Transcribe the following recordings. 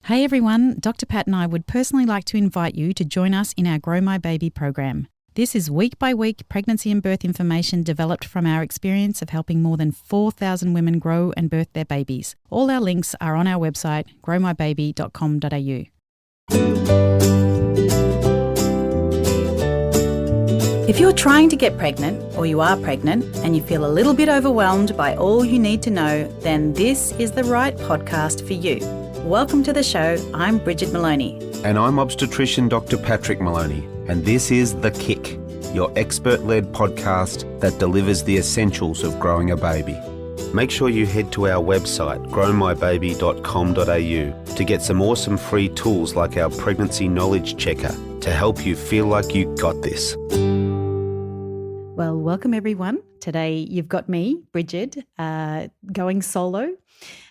Hey everyone, Dr. Pat and I would personally like to invite you to join us in our Grow My Baby program. This is week-by-week pregnancy and birth information developed from our experience of helping more than 4,000 women grow and birth their babies. All our links are on our website, growmybaby.com.au. If you're trying to get pregnant, or you are pregnant, and you feel a little bit overwhelmed by all you need to know, then this is the right podcast for you. Welcome to the show. I'm Brigid Maloney. And I'm obstetrician Dr. Patrick Maloney. And this is The Kick, your expert-led podcast that delivers the essentials of growing a baby. Make sure you head to our website, growmybaby.com.au, to get some awesome free tools like our pregnancy knowledge checker to help you feel like you got this. Well, welcome everyone. Today you've got me, Brigid, going solo.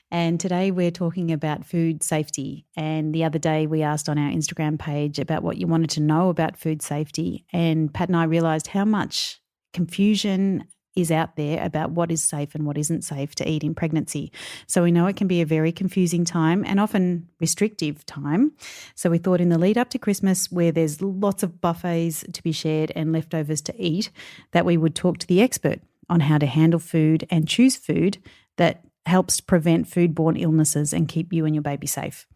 And today we're talking about food safety. And the other day we asked on our Instagram page about what you wanted to know about food safety. And Pat and I realised how much confusion is out there about what is safe and what isn't safe to eat in pregnancy. So we know it can be a very confusing time and often restrictive time. So we thought in the lead up to Christmas, where there's lots of buffets to be shared and leftovers to eat, that we would talk to the expert on how to handle food and choose food that helps prevent foodborne illnesses and keep you and your baby safe.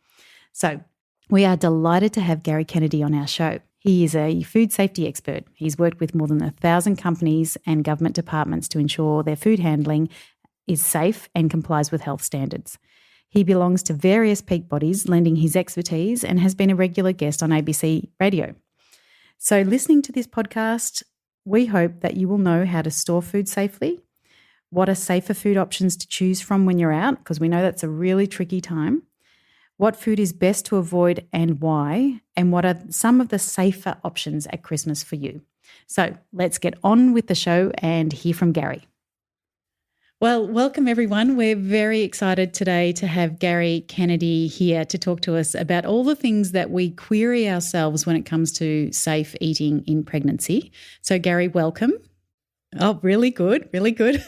So we are delighted to have Gary Kennedy on our show. He is a food safety expert. He's worked with more than 1,000 companies and government departments to ensure their food handling is safe and complies with health standards. He belongs to various peak bodies, lending his expertise, and has been a regular guest on ABC Radio. So listening to this podcast, we hope that you will know how to store food safely, what are safer food options to choose from when you're out, because we know that's a really tricky time, what food is best to avoid and why, and what are some of the safer options at Christmas for you. So let's get on with the show and hear from Gary. Well, welcome everyone. We're very excited today to have Gary Kennedy here to talk to us about all the things that we query ourselves when it comes to safe eating in pregnancy. So Gary, welcome. Oh, really good, really good.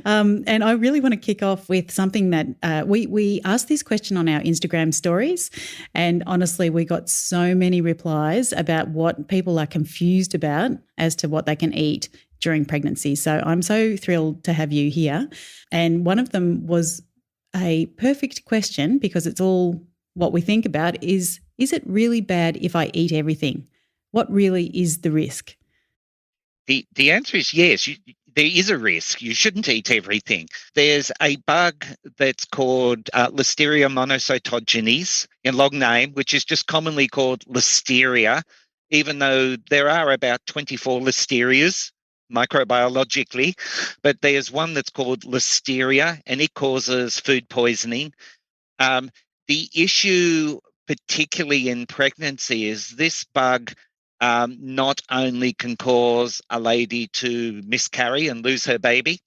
And I really want to kick off with something that we asked this question on our Instagram stories, and honestly, we got so many replies about what people are confused about as to what they can eat during pregnancy. So I'm so thrilled to have you here. And one of them was a perfect question, because it's all what we think about is it really bad if I eat everything? What really is the risk? The answer is yes. There is a risk. You shouldn't eat everything. There's a bug that's called Listeria monocytogenes, in long name, which is just commonly called listeria, even though there are about 24 listerias microbiologically. But there's one that's called listeria, and it causes food poisoning. The issue, particularly in pregnancy, is this bug not only can cause a lady to miscarry and lose her baby,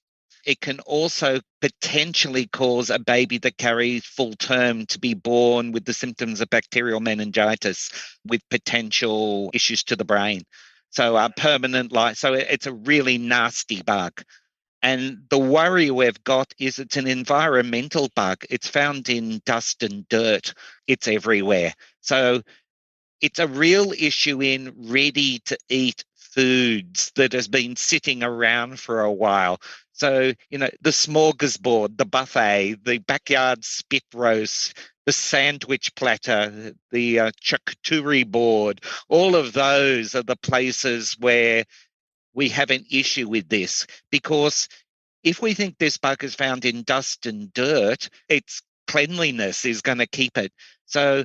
it can also potentially cause a baby that carries full term to be born with the symptoms of bacterial meningitis with potential issues to the brain. So permanent life. So it's a really nasty bug. And the worry we've got is it's an environmental bug. It's found in dust and dirt. It's everywhere. So it's a real issue in ready-to-eat foods that has been sitting around for a while. So, the smorgasbord, the buffet, the backyard spit roast, the sandwich platter, the charcuterie board, all of those are the places where we have an issue with this. Because if we think this bug is found in dust and dirt, its cleanliness is going to keep it. So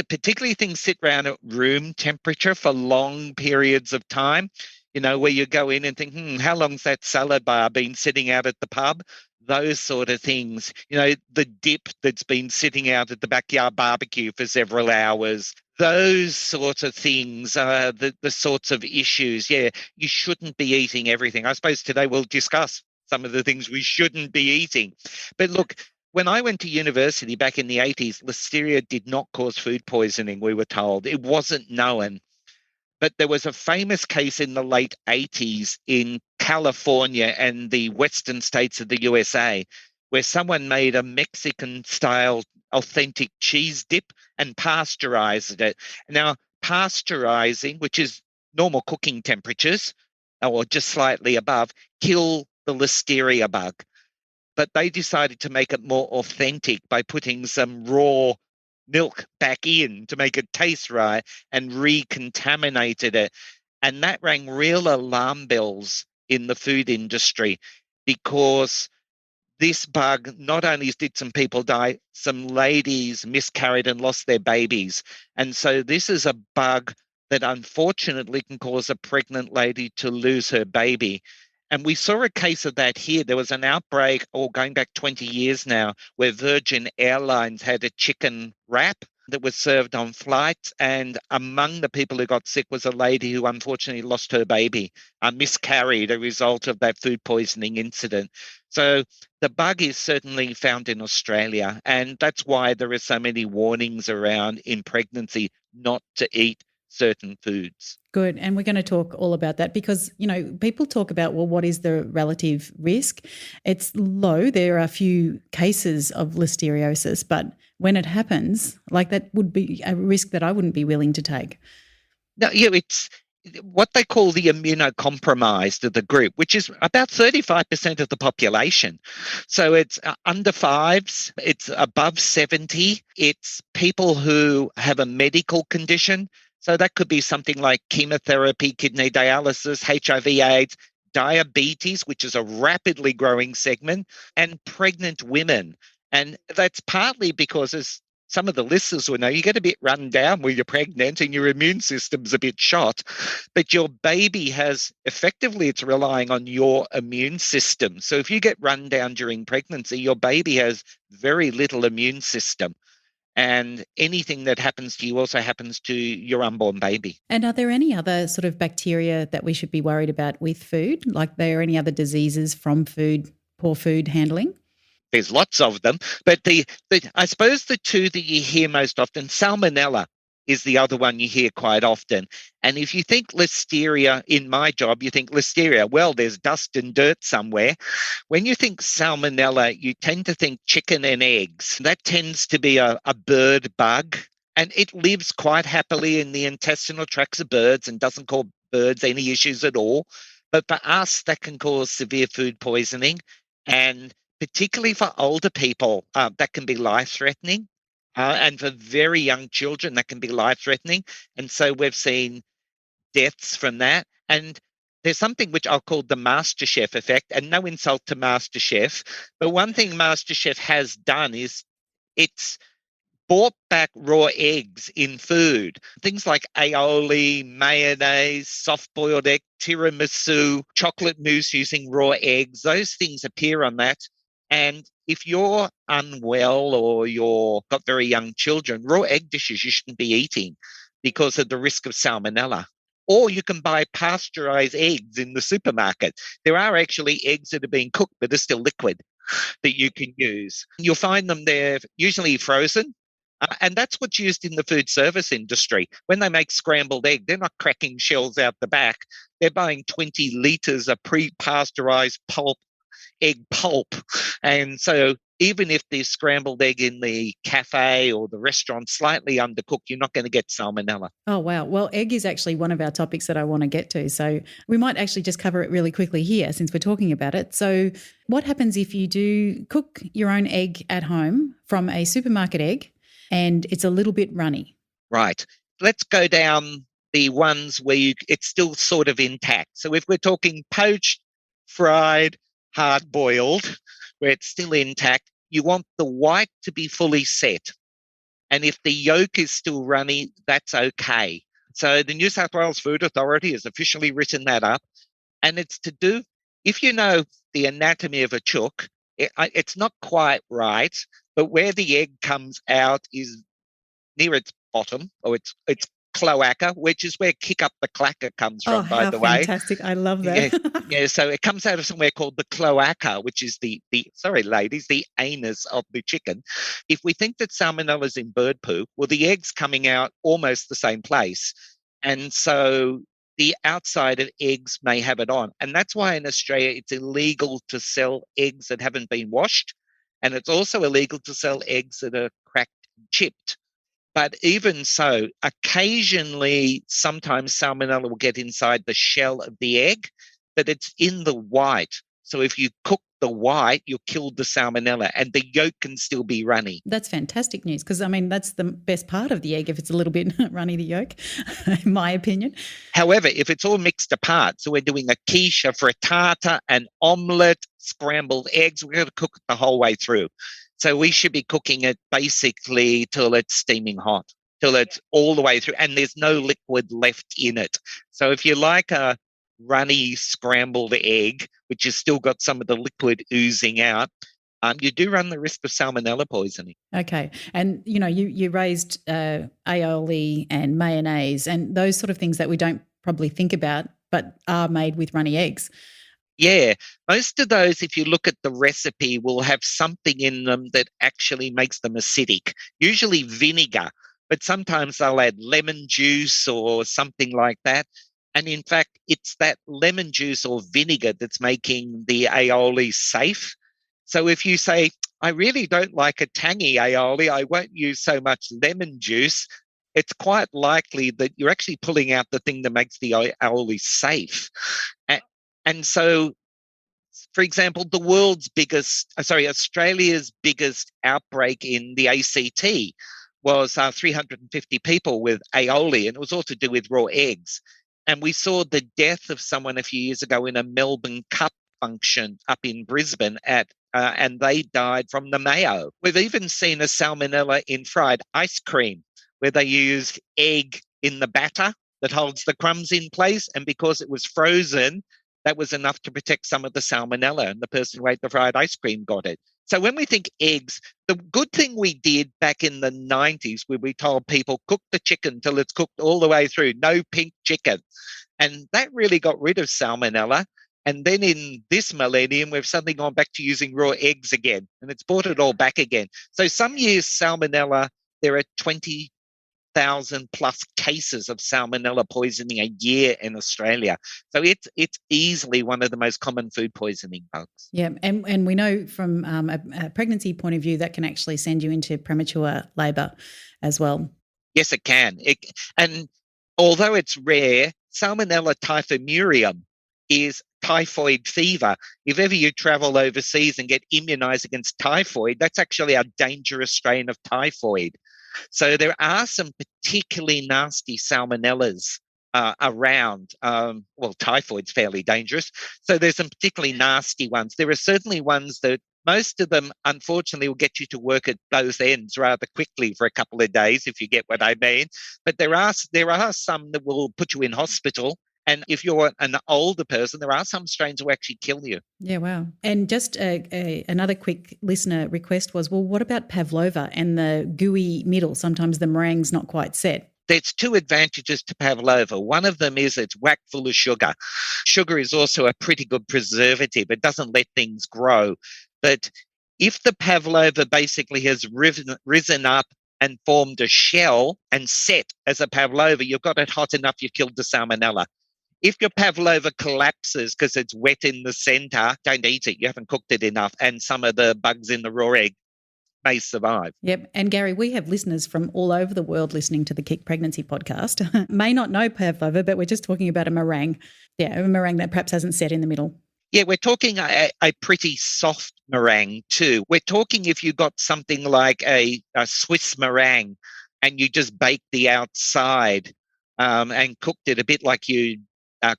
particularly things sit around at room temperature for long periods of time, where you go in and think, how long's that salad bar been sitting out at the pub? Those sort of things, the dip that's been sitting out at the backyard barbecue for several hours, those sort of things are the sorts of issues. Yeah, you shouldn't be eating everything. I suppose today we'll discuss some of the things we shouldn't be eating. But look, when I went to university back in the 80s, listeria did not cause food poisoning, we were told. It wasn't known. But there was a famous case in the late 80s in California and the western states of the USA where someone made a Mexican-style authentic cheese dip and pasteurized it. Now, pasteurizing, which is normal cooking temperatures or just slightly above, kill the listeria bug. But they decided to make it more authentic by putting some raw milk back in to make it taste right and recontaminated it. And that rang real alarm bells in the food industry because this bug not only did some people die, some ladies miscarried and lost their babies. And so this is a bug that unfortunately can cause a pregnant lady to lose her baby. And we saw a case of that here. There was an outbreak, going back 20 years now, where Virgin Airlines had a chicken wrap that was served on flights. And among the people who got sick was a lady who unfortunately lost her baby, miscarried, a result of that food poisoning incident. So the bug is certainly found in Australia, and that's why there are so many warnings around in pregnancy not to eat certain foods. Good. And we're going to talk all about that because, people talk about, well, what is the relative risk? It's low. There are a few cases of listeriosis, but when it happens, like that would be a risk that I wouldn't be willing to take. No, yeah, it's what they call the immunocompromised of the group, which is about 35% of the population. So it's under fives, it's above 70, it's people who have a medical condition. So that could be something like chemotherapy, kidney dialysis, HIV/AIDS, diabetes, which is a rapidly growing segment, and pregnant women. And that's partly because, as some of the listeners will know, you get a bit run down when you're pregnant and your immune system's a bit shot, but your baby it's relying on your immune system. So if you get run down during pregnancy, your baby has very little immune system. And anything that happens to you also happens to your unborn baby. And are there any other sort of bacteria that we should be worried about with food? Like, there are any other diseases from food, poor food handling? There's lots of them, but I suppose the two that you hear most often, salmonella is the other one you hear quite often. And if you think listeria, in my job, you think listeria, well, there's dust and dirt somewhere. When you think salmonella, you tend to think chicken and eggs. That tends to be a bird bug, and it lives quite happily in the intestinal tracts of birds and doesn't cause birds any issues at all. But for us, that can cause severe food poisoning, and particularly for older people, that can be life-threatening. And for very young children, that can be life-threatening. And so we've seen deaths from that. And there's something which I'll call the MasterChef effect, and no insult to MasterChef, but one thing MasterChef has done is it's bought back raw eggs in food. Things like aioli, mayonnaise, soft-boiled egg, tiramisu, chocolate mousse using raw eggs, those things appear on that. And if you're unwell or you've got very young children, raw egg dishes you shouldn't be eating because of the risk of salmonella. Or you can buy pasteurized eggs in the supermarket. There are actually eggs that are being cooked but are still liquid that you can use. You'll find them there usually frozen. And that's what's used in the food service industry. When they make scrambled egg, they're not cracking shells out the back. They're buying 20 litres of pre-pasteurized egg pulp. And so even if there's scrambled egg in the cafe or the restaurant slightly undercooked, you're not going to get salmonella. Oh, wow. Well, egg is actually one of our topics that I want to get to. So we might actually just cover it really quickly here since we're talking about it. So what happens if you do cook your own egg at home from a supermarket egg and it's a little bit runny? Right. Let's go down the ones where it's still sort of intact. So if we're talking poached, fried, hard-boiled, where it's still intact, you want the white to be fully set. And if the yolk is still runny, that's okay. So the New South Wales Food Authority has officially written that up. And it's to do, if you know the anatomy of a chook, it's not quite right, but where the egg comes out is near its bottom, or its cloaca, which is where kick up the clacker comes from, by the way. Oh, how fantastic. I love that. Yeah, so it comes out of somewhere called the cloaca, which is the sorry, ladies, the anus of the chicken. If we think that salmonella is in bird poo, well, the egg's coming out almost the same place. And so the outside of eggs may have it on. And that's why in Australia it's illegal to sell eggs that haven't been washed. And it's also illegal to sell eggs that are cracked chipped. But even so, occasionally, sometimes salmonella will get inside the shell of the egg, but it's in the white. So if you cook the white, you'll kill the salmonella and the yolk can still be runny. That's fantastic news because, I mean, that's the best part of the egg if it's a little bit runny, the yolk, in my opinion. However, if it's all mixed apart, so we're doing a quiche, a frittata, an omelette, scrambled eggs, we're going to cook it the whole way through. So we should be cooking it basically till it's steaming hot, till it's all the way through, and there's no liquid left in it. So if you like a runny scrambled egg, which has still got some of the liquid oozing out, you do run the risk of salmonella poisoning. Okay. And, you raised aioli and mayonnaise and those sort of things that we don't probably think about but are made with runny eggs. Yeah, most of those, if you look at the recipe, will have something in them that actually makes them acidic, usually vinegar, but sometimes they'll add lemon juice or something like that. And in fact, it's that lemon juice or vinegar that's making the aioli safe. So if you say, I really don't like a tangy aioli, I won't use so much lemon juice, it's quite likely that you're actually pulling out the thing that makes the aioli safe. And so, for example, Australia's biggest outbreak in the ACT was 350 people with aioli, and it was all to do with raw eggs. And we saw the death of someone a few years ago in a Melbourne Cup function up in Brisbane and they died from the mayo. We've even seen a salmonella in fried ice cream where they used egg in the batter that holds the crumbs in place. And because it was frozen, that was enough to protect some of the salmonella, and the person who ate the fried ice cream got it. So when we think eggs, the good thing we did back in the 90s where we told people, cook the chicken till it's cooked all the way through, no pink chicken. And that really got rid of salmonella. And then in this millennium, we've suddenly gone back to using raw eggs again, and it's brought it all back again. So some years salmonella, there are 20,000 plus cases of salmonella poisoning a year in Australia. So it's easily one of the most common food poisoning bugs. Yeah, and we know from a pregnancy point of view that can actually send you into premature labour as well. Yes, it can. And although it's rare, Salmonella typhimurium is typhoid fever. If ever you travel overseas and get immunized against typhoid, that's actually a dangerous strain of typhoid. So there are some particularly nasty salmonellas around. Typhoid's fairly dangerous. So there's some particularly nasty ones. There are certainly ones that most of them, unfortunately, will get you to work at both ends rather quickly for a couple of days, if you get what I mean. But there are some that will put you in hospital. And if you're an older person, there are some strains that will actually kill you. Yeah, wow. And just another quick listener request was, well, what about pavlova and the gooey middle? Sometimes the meringue's not quite set. There's two advantages to pavlova. One of them is it's whack full of sugar. Sugar is also a pretty good preservative. It doesn't let things grow. But if the pavlova basically has risen up and formed a shell and set as a pavlova, you've got it hot enough, you've killed the salmonella. If your pavlova collapses because it's wet in the center, don't eat it. You haven't cooked it enough. And some of the bugs in the raw egg may survive. Yep. And Gary, we have listeners from all over the world listening to the Kick Pregnancy podcast. May not know pavlova, but we're just talking about a meringue. Yeah, a meringue that perhaps hasn't set in the middle. Yeah, we're talking a pretty soft meringue too. We're talking if you got something like a Swiss meringue and you just baked the outside and cooked it a bit like you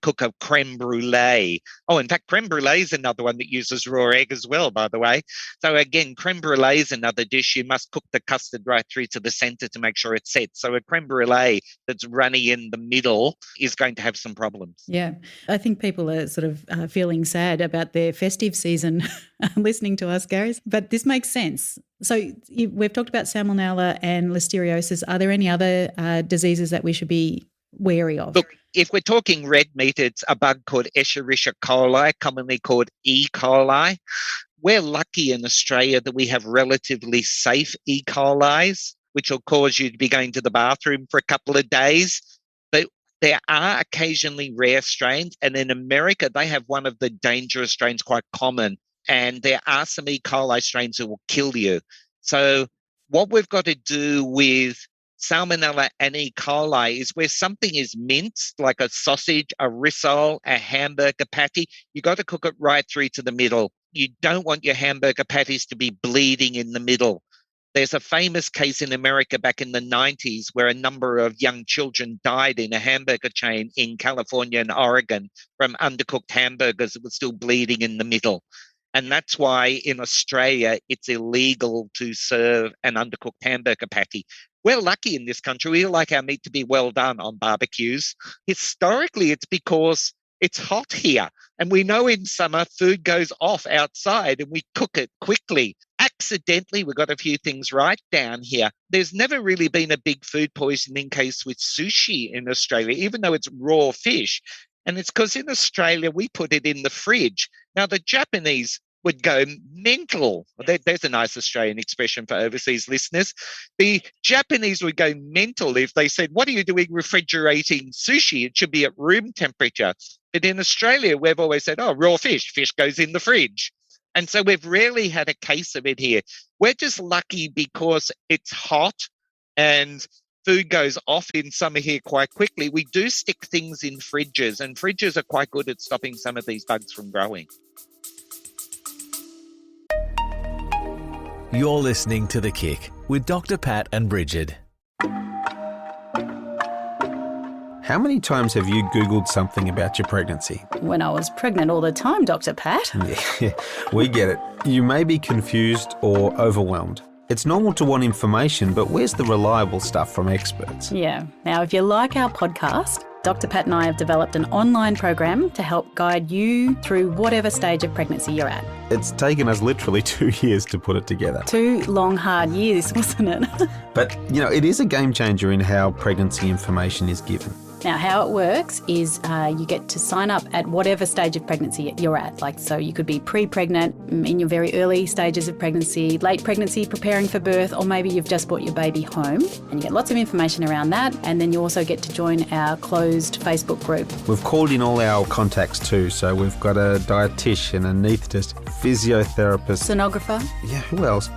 cook a creme brulee. Oh, in fact, creme brulee is another one that uses raw egg as well, by the way. So again, creme brulee is another dish. You must cook the custard right through to the center to make sure it's set. So a creme brulee that's runny in the middle is going to have some problems. Yeah. I think people are sort of feeling sad about their festive season listening to us, Gary. But this makes sense. So we've talked about salmonella and listeriosis. Are there any other diseases that we should be wary of? Look, if we're talking red meat, it's a bug called Escherichia coli, commonly called E. coli. We're lucky in Australia that we have relatively safe E. colis, which will cause you to be going to the bathroom for a couple of days. But there are occasionally rare strains. And in America, they have one of the dangerous strains quite common. And there are some E. coli strains that will kill you. So What we've got to do with Salmonella and E. coli is where something is minced, like a sausage, a rissole, a hamburger patty, you got to cook it right through to the middle. You don't want your hamburger patties to be bleeding in the middle. There's a famous case in America back in the 90s where a number of young children died in a hamburger chain in California and Oregon from undercooked hamburgers that were still bleeding in the middle. And that's why in Australia, it's illegal to serve an undercooked hamburger patty. We're lucky in this country. We like our meat to be well done on barbecues. Historically, it's because it's hot here. And we know in summer, food goes off outside and we cook it quickly. Accidentally, we got a few things right down here. There's never really been a big food poisoning case with sushi in Australia, even though it's raw fish. And it's because in Australia, we put it in the fridge. Now, the Japanese would go mental. There's a nice Australian expression for overseas listeners. The Japanese would go mental if they said, what are you doing refrigerating sushi? It should be at room temperature. But in Australia, we've always said, oh, raw fish goes in the fridge. And so we've rarely had a case of it here. We're just lucky because it's hot and food goes off in summer here quite quickly. We do stick things in fridges, and fridges are quite good at stopping some of these bugs from growing. You're listening to The Kick with Dr. Pat and Brigid. How many times have you Googled something about your pregnancy? When I was pregnant all the time, Dr. Pat. Yeah, we get it. You may be confused or overwhelmed. It's normal to want information, but where's the reliable stuff from experts? Yeah. Now, if you like our podcast, Dr. Pat and I have developed an online program to help guide you through whatever stage of pregnancy you're at. It's taken us literally 2 years to put it together. 2 long, hard years, wasn't it? But, it is a game changer in how pregnancy information is given. Now, how it works is you get to sign up at whatever stage of pregnancy you're at. So you could be pre-pregnant, in your very early stages of pregnancy, late pregnancy, preparing for birth, or maybe you've just brought your baby home. And you get lots of information around that. And then you also get to join our closed Facebook group. We've called in all our contacts too. So we've got a dietitian, anaesthetist, physiotherapist. Sonographer. Yeah, who else?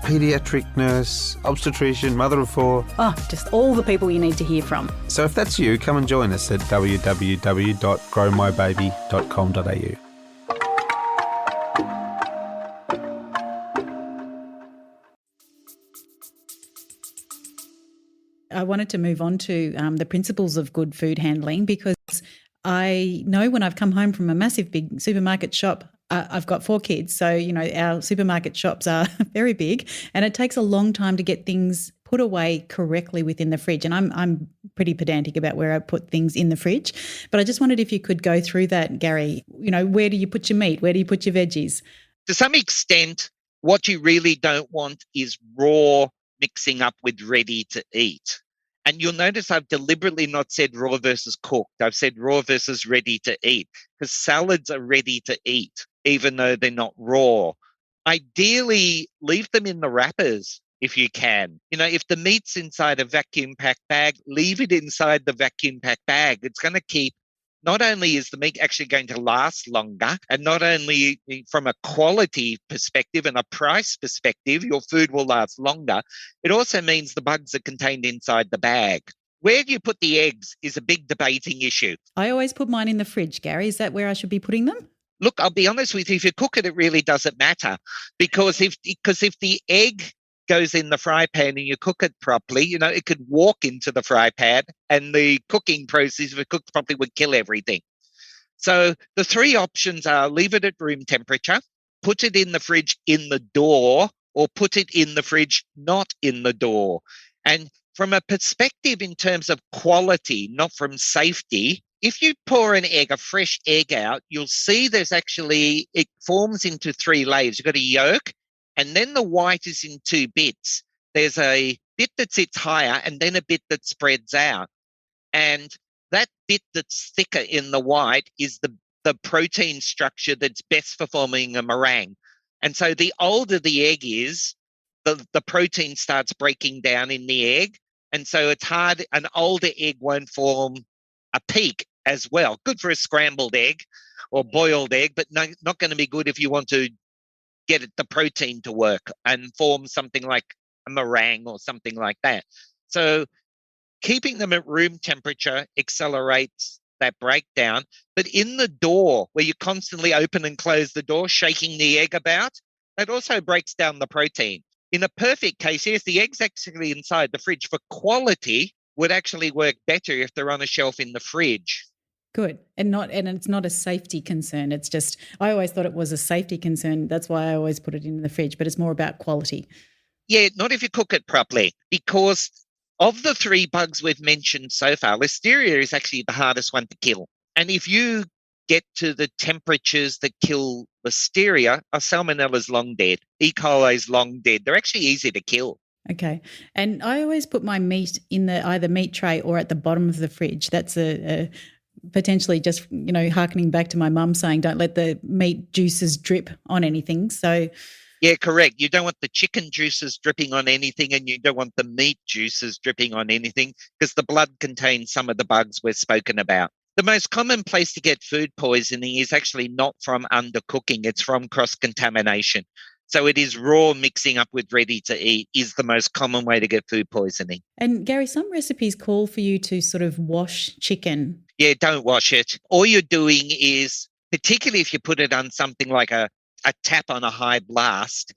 Paediatric nurse, obstetrician, mother of 4. Oh, just all the people you need to hear from. So if that's you, come and join us at www.growmybaby.com.au. I wanted to move on to the principles of good food handling, because I know when I've come home from a massive big supermarket shop, I've got 4 kids, so our supermarket shops are very big, and it takes a long time to get things put away correctly within the fridge. And I'm pretty pedantic about where I put things in the fridge, but I just wondered if you could go through that, Gary. Where do you put your meat? Where do you put your veggies? To some extent, what you really don't want is raw mixing up with ready to eat. And you'll notice I've deliberately not said raw versus cooked. I've said raw versus ready to eat, because salads are ready to eat, even though they're not raw. Ideally, leave them in the wrappers if you can. If the meat's inside a vacuum packed bag, leave it inside the vacuum packed bag. It's going to keep, not only is the meat actually going to last longer, and not only from a quality perspective and a price perspective, your food will last longer, it also means the bugs are contained inside the bag. Where do you put the eggs is a big debating issue. I always put mine in the fridge, Gary. Is that where I should be putting them? Look, I'll be honest with you, if you cook it, it really doesn't matter, because if the egg goes in the fry pan and you cook it properly, it could walk into the fry pan, and the cooking process, if it cooked properly, would kill everything. So the 3 options are: leave it at room temperature, put it in the fridge in the door, or put it in the fridge not in the door. And from a perspective in terms of quality, not from safety, if you pour an egg, a fresh egg out, you'll see it forms into 3 layers. You've got a yolk, and then the white is in 2 bits. There's a bit that sits higher and then a bit that spreads out. And that bit that's thicker in the white is the protein structure that's best for forming a meringue. And so the older the egg is, the protein starts breaking down in the egg. And so it's hard, an older egg won't form a peak as well. Good for a scrambled egg or boiled egg, but not going to be good if you want to get the protein to work and form something like a meringue or something like that. So keeping them at room temperature accelerates that breakdown. But in the door, where you constantly open and close the door, shaking the egg about, that also breaks down the protein. In a perfect case, yes, the egg's actually inside the fridge for quality would actually work better if they're on a shelf in the fridge. Good. And it's not a safety concern. It's just, I always thought it was a safety concern. That's why I always put it in the fridge, but it's more about quality. Yeah, not if you cook it properly, because of the 3 bugs we've mentioned so far, Listeria is actually the hardest one to kill. And if you get to the temperatures that kill Listeria, Salmonella's long dead, E. coli's long dead. They're actually easy to kill. Okay. And I always put my meat in the either meat tray or at the bottom of the fridge. That's a potentially just, hearkening back to my mum saying don't let the meat juices drip on anything. So yeah, correct. You don't want the chicken juices dripping on anything, and you don't want the meat juices dripping on anything, because the blood contains some of the bugs we've spoken about. The most common place to get food poisoning is actually not from undercooking. It's from cross-contamination. So it is raw mixing up with ready to eat is the most common way to get food poisoning. And Gary, some recipes call for you to sort of wash chicken. Yeah, don't wash it. All you're doing is, particularly if you put it on something like a tap on a high blast,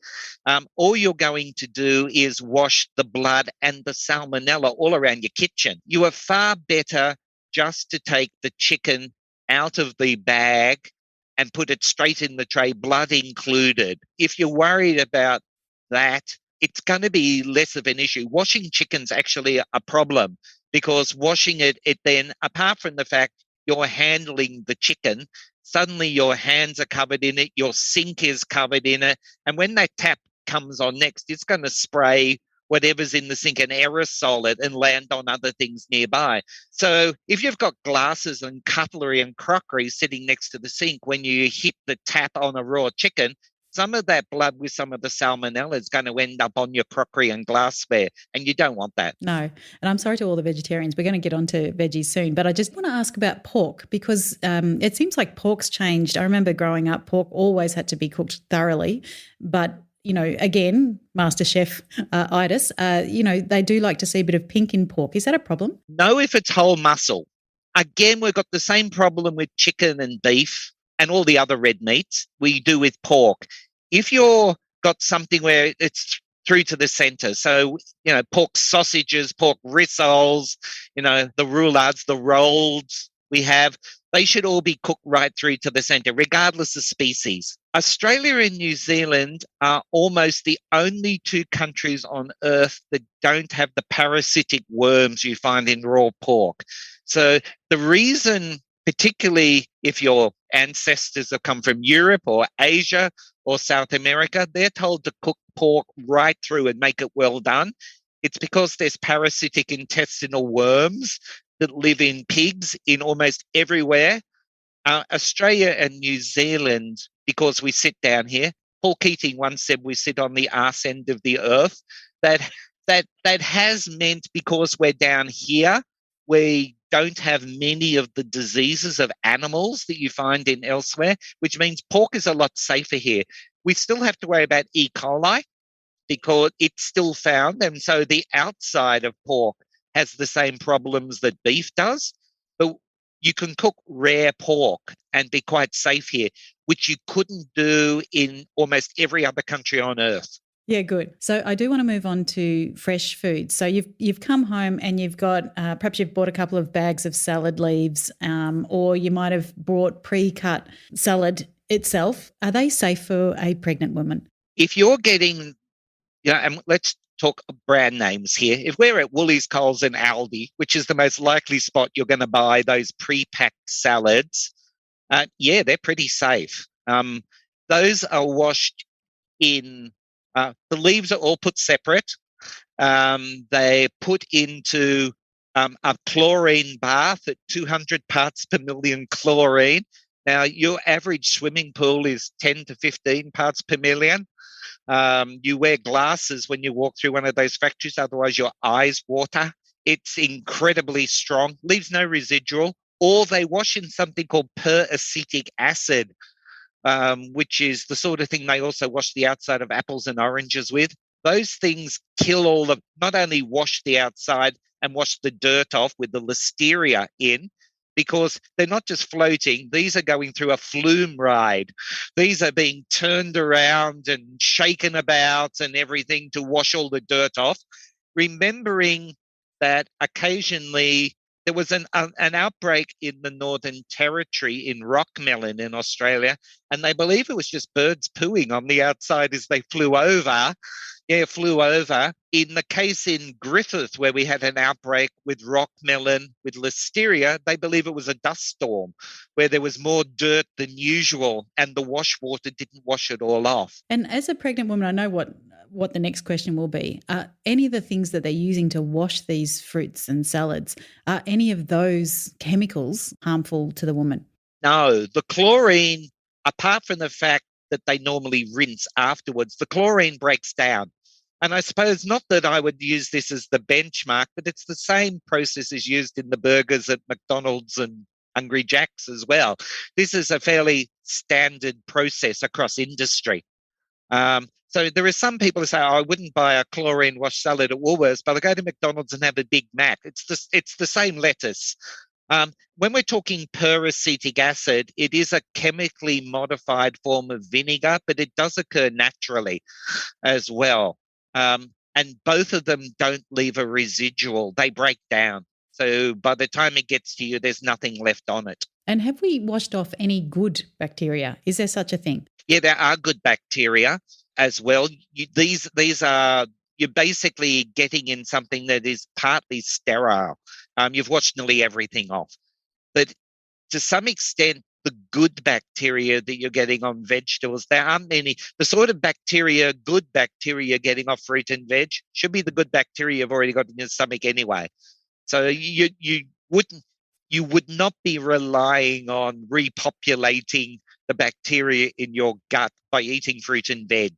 all you're going to do is wash the blood and the salmonella all around your kitchen. You are far better just to take the chicken out of the bag and put it straight in the tray, blood included. If you're worried about that, it's going to be less of an issue. Washing chicken's actually a problem, because washing it then, apart from the fact you're handling the chicken, suddenly your hands are covered in it, your sink is covered in it, and when that tap comes on next, it's going to spray whatever's in the sink and aerosol it and land on other things nearby. So if you've got glasses and cutlery and crockery sitting next to the sink, when you hit the tap on a raw chicken, some of that blood with some of the salmonella is going to end up on your crockery and glassware, and you don't want that. No. And I'm sorry to all the vegetarians. We're going to get on to veggies soon, but I just want to ask about pork, because it seems like pork's changed. I remember growing up, pork always had to be cooked thoroughly, but again, MasterChef itis, they do like to see a bit of pink in pork. Is that a problem? No, if it's whole muscle. Again, we've got the same problem with chicken and beef and all the other red meats we do with pork. If you've got something where it's through to the center, so, pork sausages, pork rissoles, the roulades, the rolls we have, they should all be cooked right through to the center, regardless of species. Australia and New Zealand are almost the only 2 countries on earth that don't have the parasitic worms you find in raw pork. So the reason, particularly if your ancestors have come from Europe or Asia or South America, they're told to cook pork right through and make it well done. It's because there's parasitic intestinal worms that live in pigs in almost everywhere. Australia and New Zealand, because we sit down here, Paul Keating once said we sit on the arse end of the earth. That has meant, because we're down here, we don't have many of the diseases of animals that you find in elsewhere, which means pork is a lot safer here. We still have to worry about E. coli because it's still found, and so the outside of pork has the same problems that beef does. But you can cook rare pork and be quite safe here, which you couldn't do in almost every other country on earth. Yeah, good. So I do want to move on to fresh food. So you've come home and you've got perhaps you've bought a couple of bags of salad leaves, or you might have bought pre-cut salad itself. Are they safe for a pregnant woman? If you're getting, and let's talk brand names here. If we're at Woolies, Coles and Aldi, which is the most likely spot you're going to buy those pre-packed salads, they're pretty safe. Those are washed in, the leaves are all put separate. They put into a chlorine bath at 200 parts per million chlorine. Now, your average swimming pool is 10 to 15 parts per million. You wear glasses when you walk through one of those factories, otherwise your eyes water. It's incredibly strong, leaves no residual, or they wash in something called peracetic acid, which is the sort of thing they also wash the outside of apples and oranges with. Those things kill not only wash the outside and wash the dirt off with the listeria in, because they're not just floating, these are going through a flume ride. These are being turned around and shaken about and everything to wash all the dirt off. Remembering that occasionally there was an outbreak in the Northern Territory in Rockmelon in Australia, and they believe it was just birds pooing on the outside as they flew over. Yeah, flew over. In the case in Griffith, where we had an outbreak with rockmelon, with listeria, they believe it was a dust storm where there was more dirt than usual and the wash water didn't wash it all off. And as a pregnant woman, I know what the next question will be. Are any of the things that they're using to wash these fruits and salads, are any of those chemicals harmful to the woman? No, the chlorine, apart from the fact that they normally rinse afterwards, the chlorine breaks down. And I suppose not that I would use this as the benchmark, but it's the same process as used in the burgers at McDonald's and Hungry Jack's as well. This is a fairly standard process across industry. So there are some people who say, I wouldn't buy a chlorine wash salad at Woolworths, but I go to McDonald's and have a Big Mac. It's the same lettuce. When we're talking peracetic acid, it is a chemically modified form of vinegar, but it does occur naturally as well. And both of them don't leave a residual. They break down. So by the time it gets to you, there's nothing left on it. And have we washed off any good bacteria? Is there such a thing? Yeah, there are good bacteria as well. These are, you're basically getting in something that is partly sterile. You've washed nearly everything off. But to some extent, the good bacteria that you're getting on vegetables, there aren't many. The sort of good bacteria getting off fruit and veg should be the good bacteria you've already got in your stomach anyway. So you would not be relying on repopulating the bacteria in your gut by eating fruit and veg.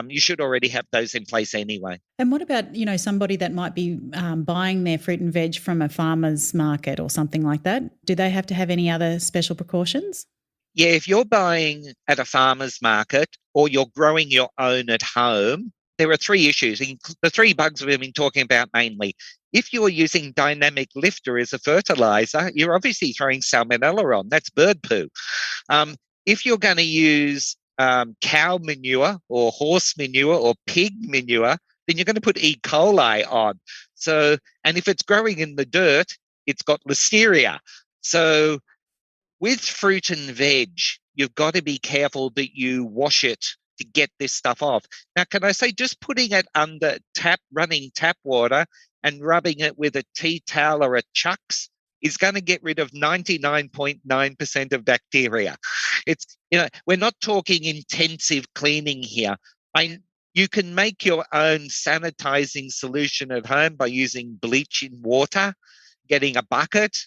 You should already have those in place anyway. And what about, somebody that might be buying their fruit and veg from a farmer's market or something like that? Do they have to have any other special precautions? Yeah, if you're buying at a farmer's market or you're growing your own at home, there are three issues. The three bugs we've been talking about mainly. If you're using dynamic lifter as a fertilizer, you're obviously throwing salmonella on. That's bird poo. If you're going to use cow manure or horse manure or pig manure, then you're going to put E. coli on. So, and if it's growing in the dirt, it's got listeria. So with fruit and veg, you've got to be careful that you wash it to get this stuff off. Now, can I say just putting it under running tap water and rubbing it with a tea towel or a Chucks is going to get rid of 99.9% of bacteria. We're not talking intensive cleaning here. You can make your own sanitizing solution at home by using bleach in water, getting a bucket.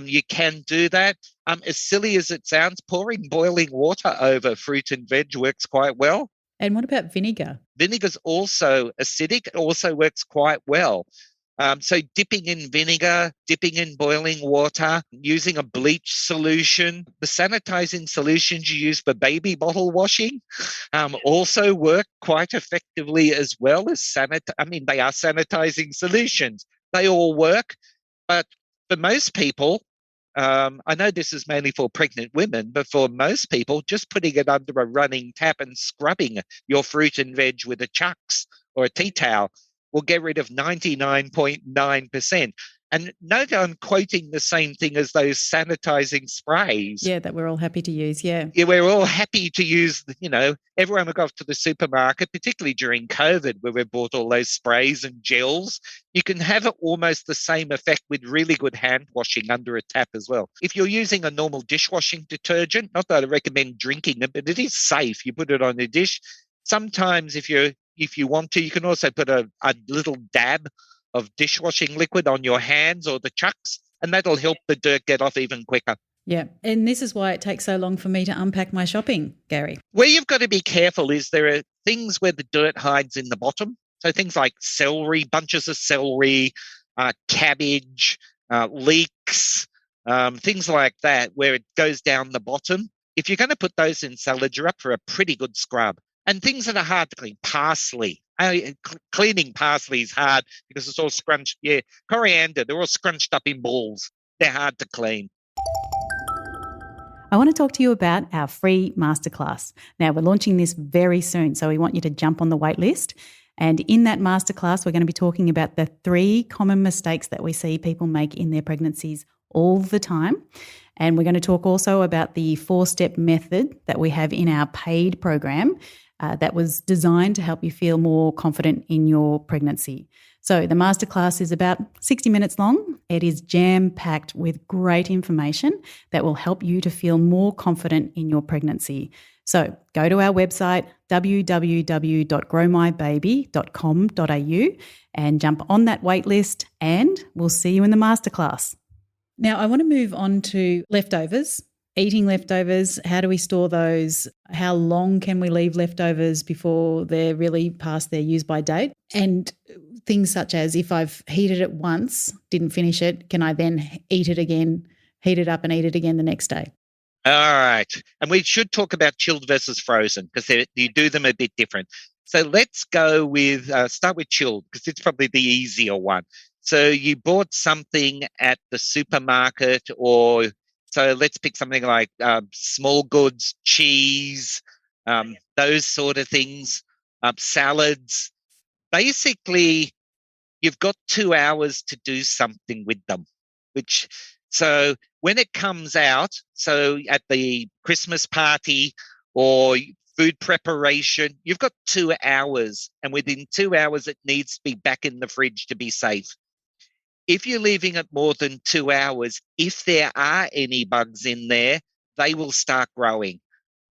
You can do that. As silly as it sounds, pouring boiling water over fruit and veg works quite well. And what about vinegar? Vinegar's also acidic. It also works quite well. So dipping in vinegar, dipping in boiling water, using a bleach solution. The sanitizing solutions you use for baby bottle washing also work quite effectively as well as they are sanitizing solutions. They all work. But for most people, I know this is mainly for pregnant women, but for most people, just putting it under a running tap and scrubbing your fruit and veg with a Chucks or a tea towel will get rid of 99.9%. And note I'm quoting the same thing as those sanitizing sprays. Yeah, that we're all happy to use, yeah. Yeah, we're all happy to use, everyone will go off to the supermarket, particularly during COVID, where we bought all those sprays and gels. You can have almost the same effect with really good hand washing under a tap as well. If you're using a normal dishwashing detergent, not that I recommend drinking it, but it is safe. You put it on a dish. Sometimes if you want to, you can also put a little dab of dishwashing liquid on your hands or the Chucks, and that'll help the dirt get off even quicker. Yeah, and this is why it takes so long for me to unpack my shopping, Gary. Where you've got to be careful is there are things where the dirt hides in the bottom. So things like celery, bunches of celery, cabbage, leeks, things like that, where it goes down the bottom. If you're going to put those in salad, you're up for a pretty good scrub. And things that are hard to clean, parsley. Cleaning parsley is hard because it's all scrunched. Yeah, coriander, they're all scrunched up in balls. They're hard to clean. I want to talk to you about our free masterclass. Now, we're launching this very soon, so we want you to jump on the wait list. And in that masterclass, we're going to be talking about the 3 common mistakes that we see people make in their pregnancies all the time. And we're going to talk also about the 4-step method that we have in our paid program that was designed to help you feel more confident in your pregnancy. So the masterclass is about 60 minutes long. It is jam-packed with great information that will help you to feel more confident in your pregnancy. So go to our website, www.growmybaby.com.au, and jump on that wait list, and we'll see you in the masterclass. Now, I want to move on to leftovers. Eating leftovers, how do we store those? How long can we leave leftovers before they're really past their use-by date? And things such as, if I've heated it once, didn't finish it, can I then eat it again, heat it up and eat it again the next day? All right. And we should talk about chilled versus frozen because you do them a bit different. So let's go with, start with chilled because it's probably the easier one. So you bought something at the supermarket, or so let's pick something like small goods, cheese, those sort of things, salads. Basically, you've got 2 hours to do something with them, so when it comes out, so at the Christmas party or food preparation, you've got 2 hours, and within 2 hours, it needs to be back in the fridge to be safe. If you're leaving it more than 2 hours, if there are any bugs in there, they will start growing.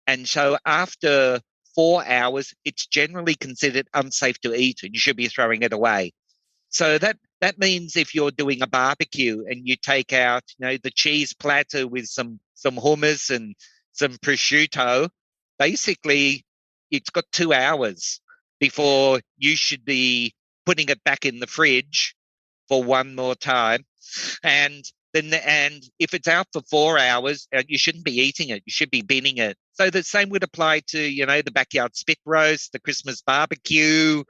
And so after 4 hours, it's generally considered unsafe to eat and you should be throwing it away. So that means if you're doing a barbecue and you take out, the cheese platter with some hummus and some prosciutto, basically it's got 2 hours before you should be putting it back in the fridge for one more time. And if it's out for 4 hours, you shouldn't be eating it. You should be binning it. So the same would apply to, the backyard spit roast, the Christmas barbecue,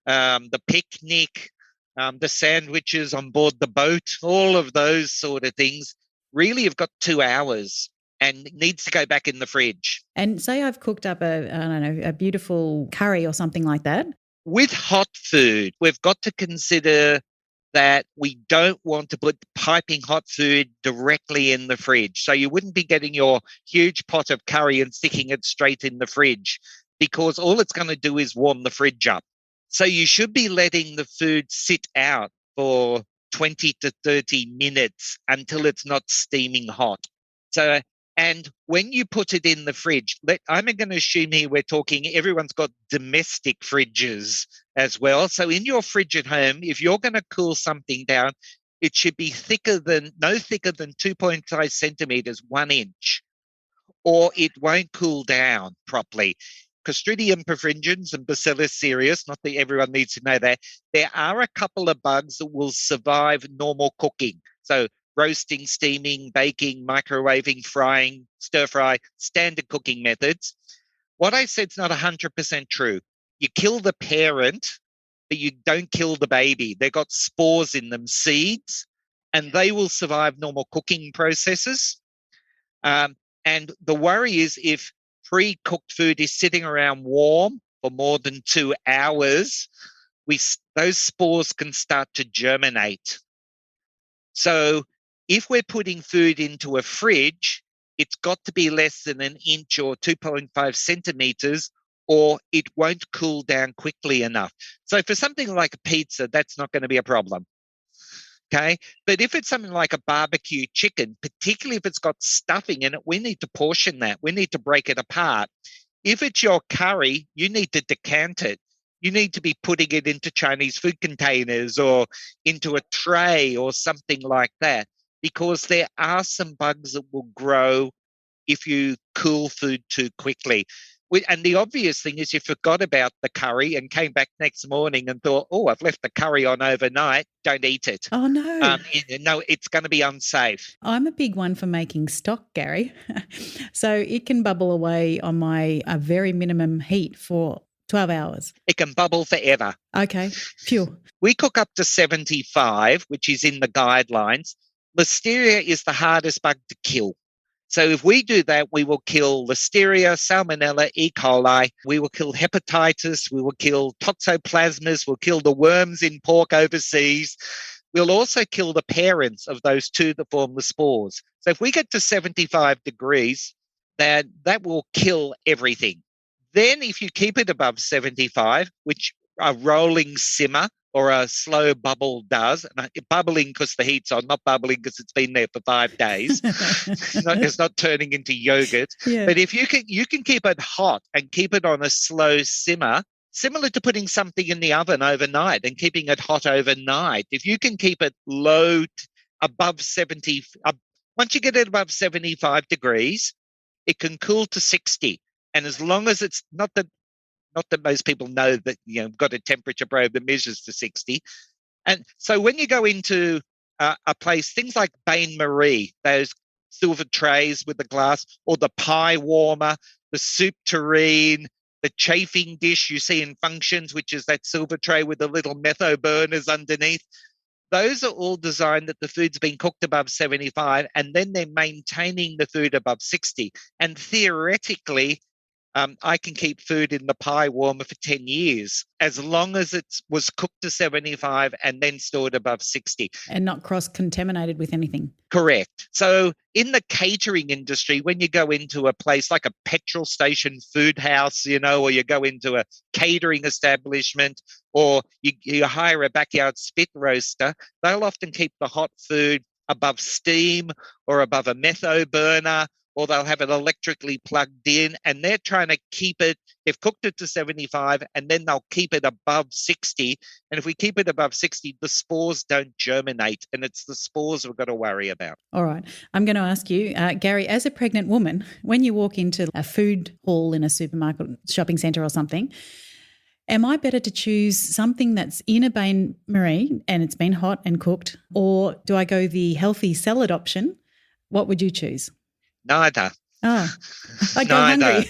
the picnic, the sandwiches on board the boat, all of those sort of things. Really, you've got 2 hours and it needs to go back in the fridge. And say I've cooked up a beautiful curry or something like that. With hot food, we've got to consider that we don't want to put piping hot food directly in the fridge. So you wouldn't be getting your huge pot of curry and sticking it straight in the fridge because all it's going to do is warm the fridge up. So you should be letting the food sit out for 20 to 30 minutes until it's not steaming hot. And when you put it in the fridge, I'm going to assume here we're talking everyone's got domestic fridges as well. So in your fridge at home, if you're going to cool something down, it should be no thicker than 2.5 centimeters, 1 inch, or it won't cool down properly. Clostridium perfringens and Bacillus cereus, not that everyone needs to know that, there are a couple of bugs that will survive normal cooking. So roasting, steaming, baking, microwaving, frying, stir fry, standard cooking methods. What I said is not 100% true. You kill the parent, but you don't kill the baby. They've got spores in them, seeds, and they will survive normal cooking processes. And the worry is if pre-cooked food is sitting around warm for more than 2 hours, those spores can start to germinate. So if we're putting food into a fridge, it's got to be less than 1 inch or 2.5 centimeters, or it won't cool down quickly enough. So for something like a pizza, that's not going to be a problem. Okay. But if it's something like a barbecue chicken, particularly if it's got stuffing in it, we need to portion that. We need to break it apart. If it's your curry, you need to decant it. You need to be putting it into Chinese food containers or into a tray or something like that, because there are some bugs that will grow if you cool food too quickly. And the obvious thing is you forgot about the curry and came back next morning and thought, oh, I've left the curry on overnight. Don't eat it. Oh, no. No, it's going to be unsafe. I'm a big one for making stock, Gary. So it can bubble away on my very minimum heat for 12 hours. It can bubble forever. Okay. Phew. We cook up to 75, which is in the guidelines. Listeria is the hardest bug to kill. So if we do that, we will kill Listeria, Salmonella, E. coli. We will kill hepatitis. We will kill toxoplasmas. We'll kill the worms in pork overseas. We'll also kill the parents of those two that form the spores. So if we get to 75 degrees, that will kill everything. Then if you keep it above 75, which a rolling simmer or a slow bubble does, and bubbling because the heat's on, not bubbling because it's been there for 5 days. It's not turning into yogurt. Yeah. But if you can keep it hot and keep it on a slow simmer, similar to putting something in the oven overnight and keeping it hot overnight. If you can keep it low, above 70, once you get it above 75 degrees, it can cool to 60. And as long as it's not that most people know that, got a temperature probe that measures to 60. And so when you go into a place, things like Bain Marie, those silver trays with the glass, or the pie warmer, the soup tureen, the chafing dish you see in functions, which is that silver tray with the little metho burners underneath, those are all designed that the food's been cooked above 75, and then they're maintaining the food above 60. And theoretically, I can keep food in the pie warmer for 10 years, as long as it was cooked to 75 and then stored above 60. And not cross-contaminated with anything. Correct. So in the catering industry, when you go into a place like a petrol station food house, or you go into a catering establishment, or you hire a backyard spit roaster, they'll often keep the hot food above steam or above a metho burner, or they'll have it electrically plugged in, and they're trying to keep it, they've cooked it to 75, and then they'll keep it above 60. And if we keep it above 60, the spores don't germinate, and it's the spores we've got to worry about. All right. I'm going to ask you, Gary, as a pregnant woman, when you walk into a food hall in a supermarket, shopping centre or something, am I better to choose something that's in a Bain Marie and it's been hot and cooked, or do I go the healthy salad option? What would you choose? Neither. Oh, I go hungry.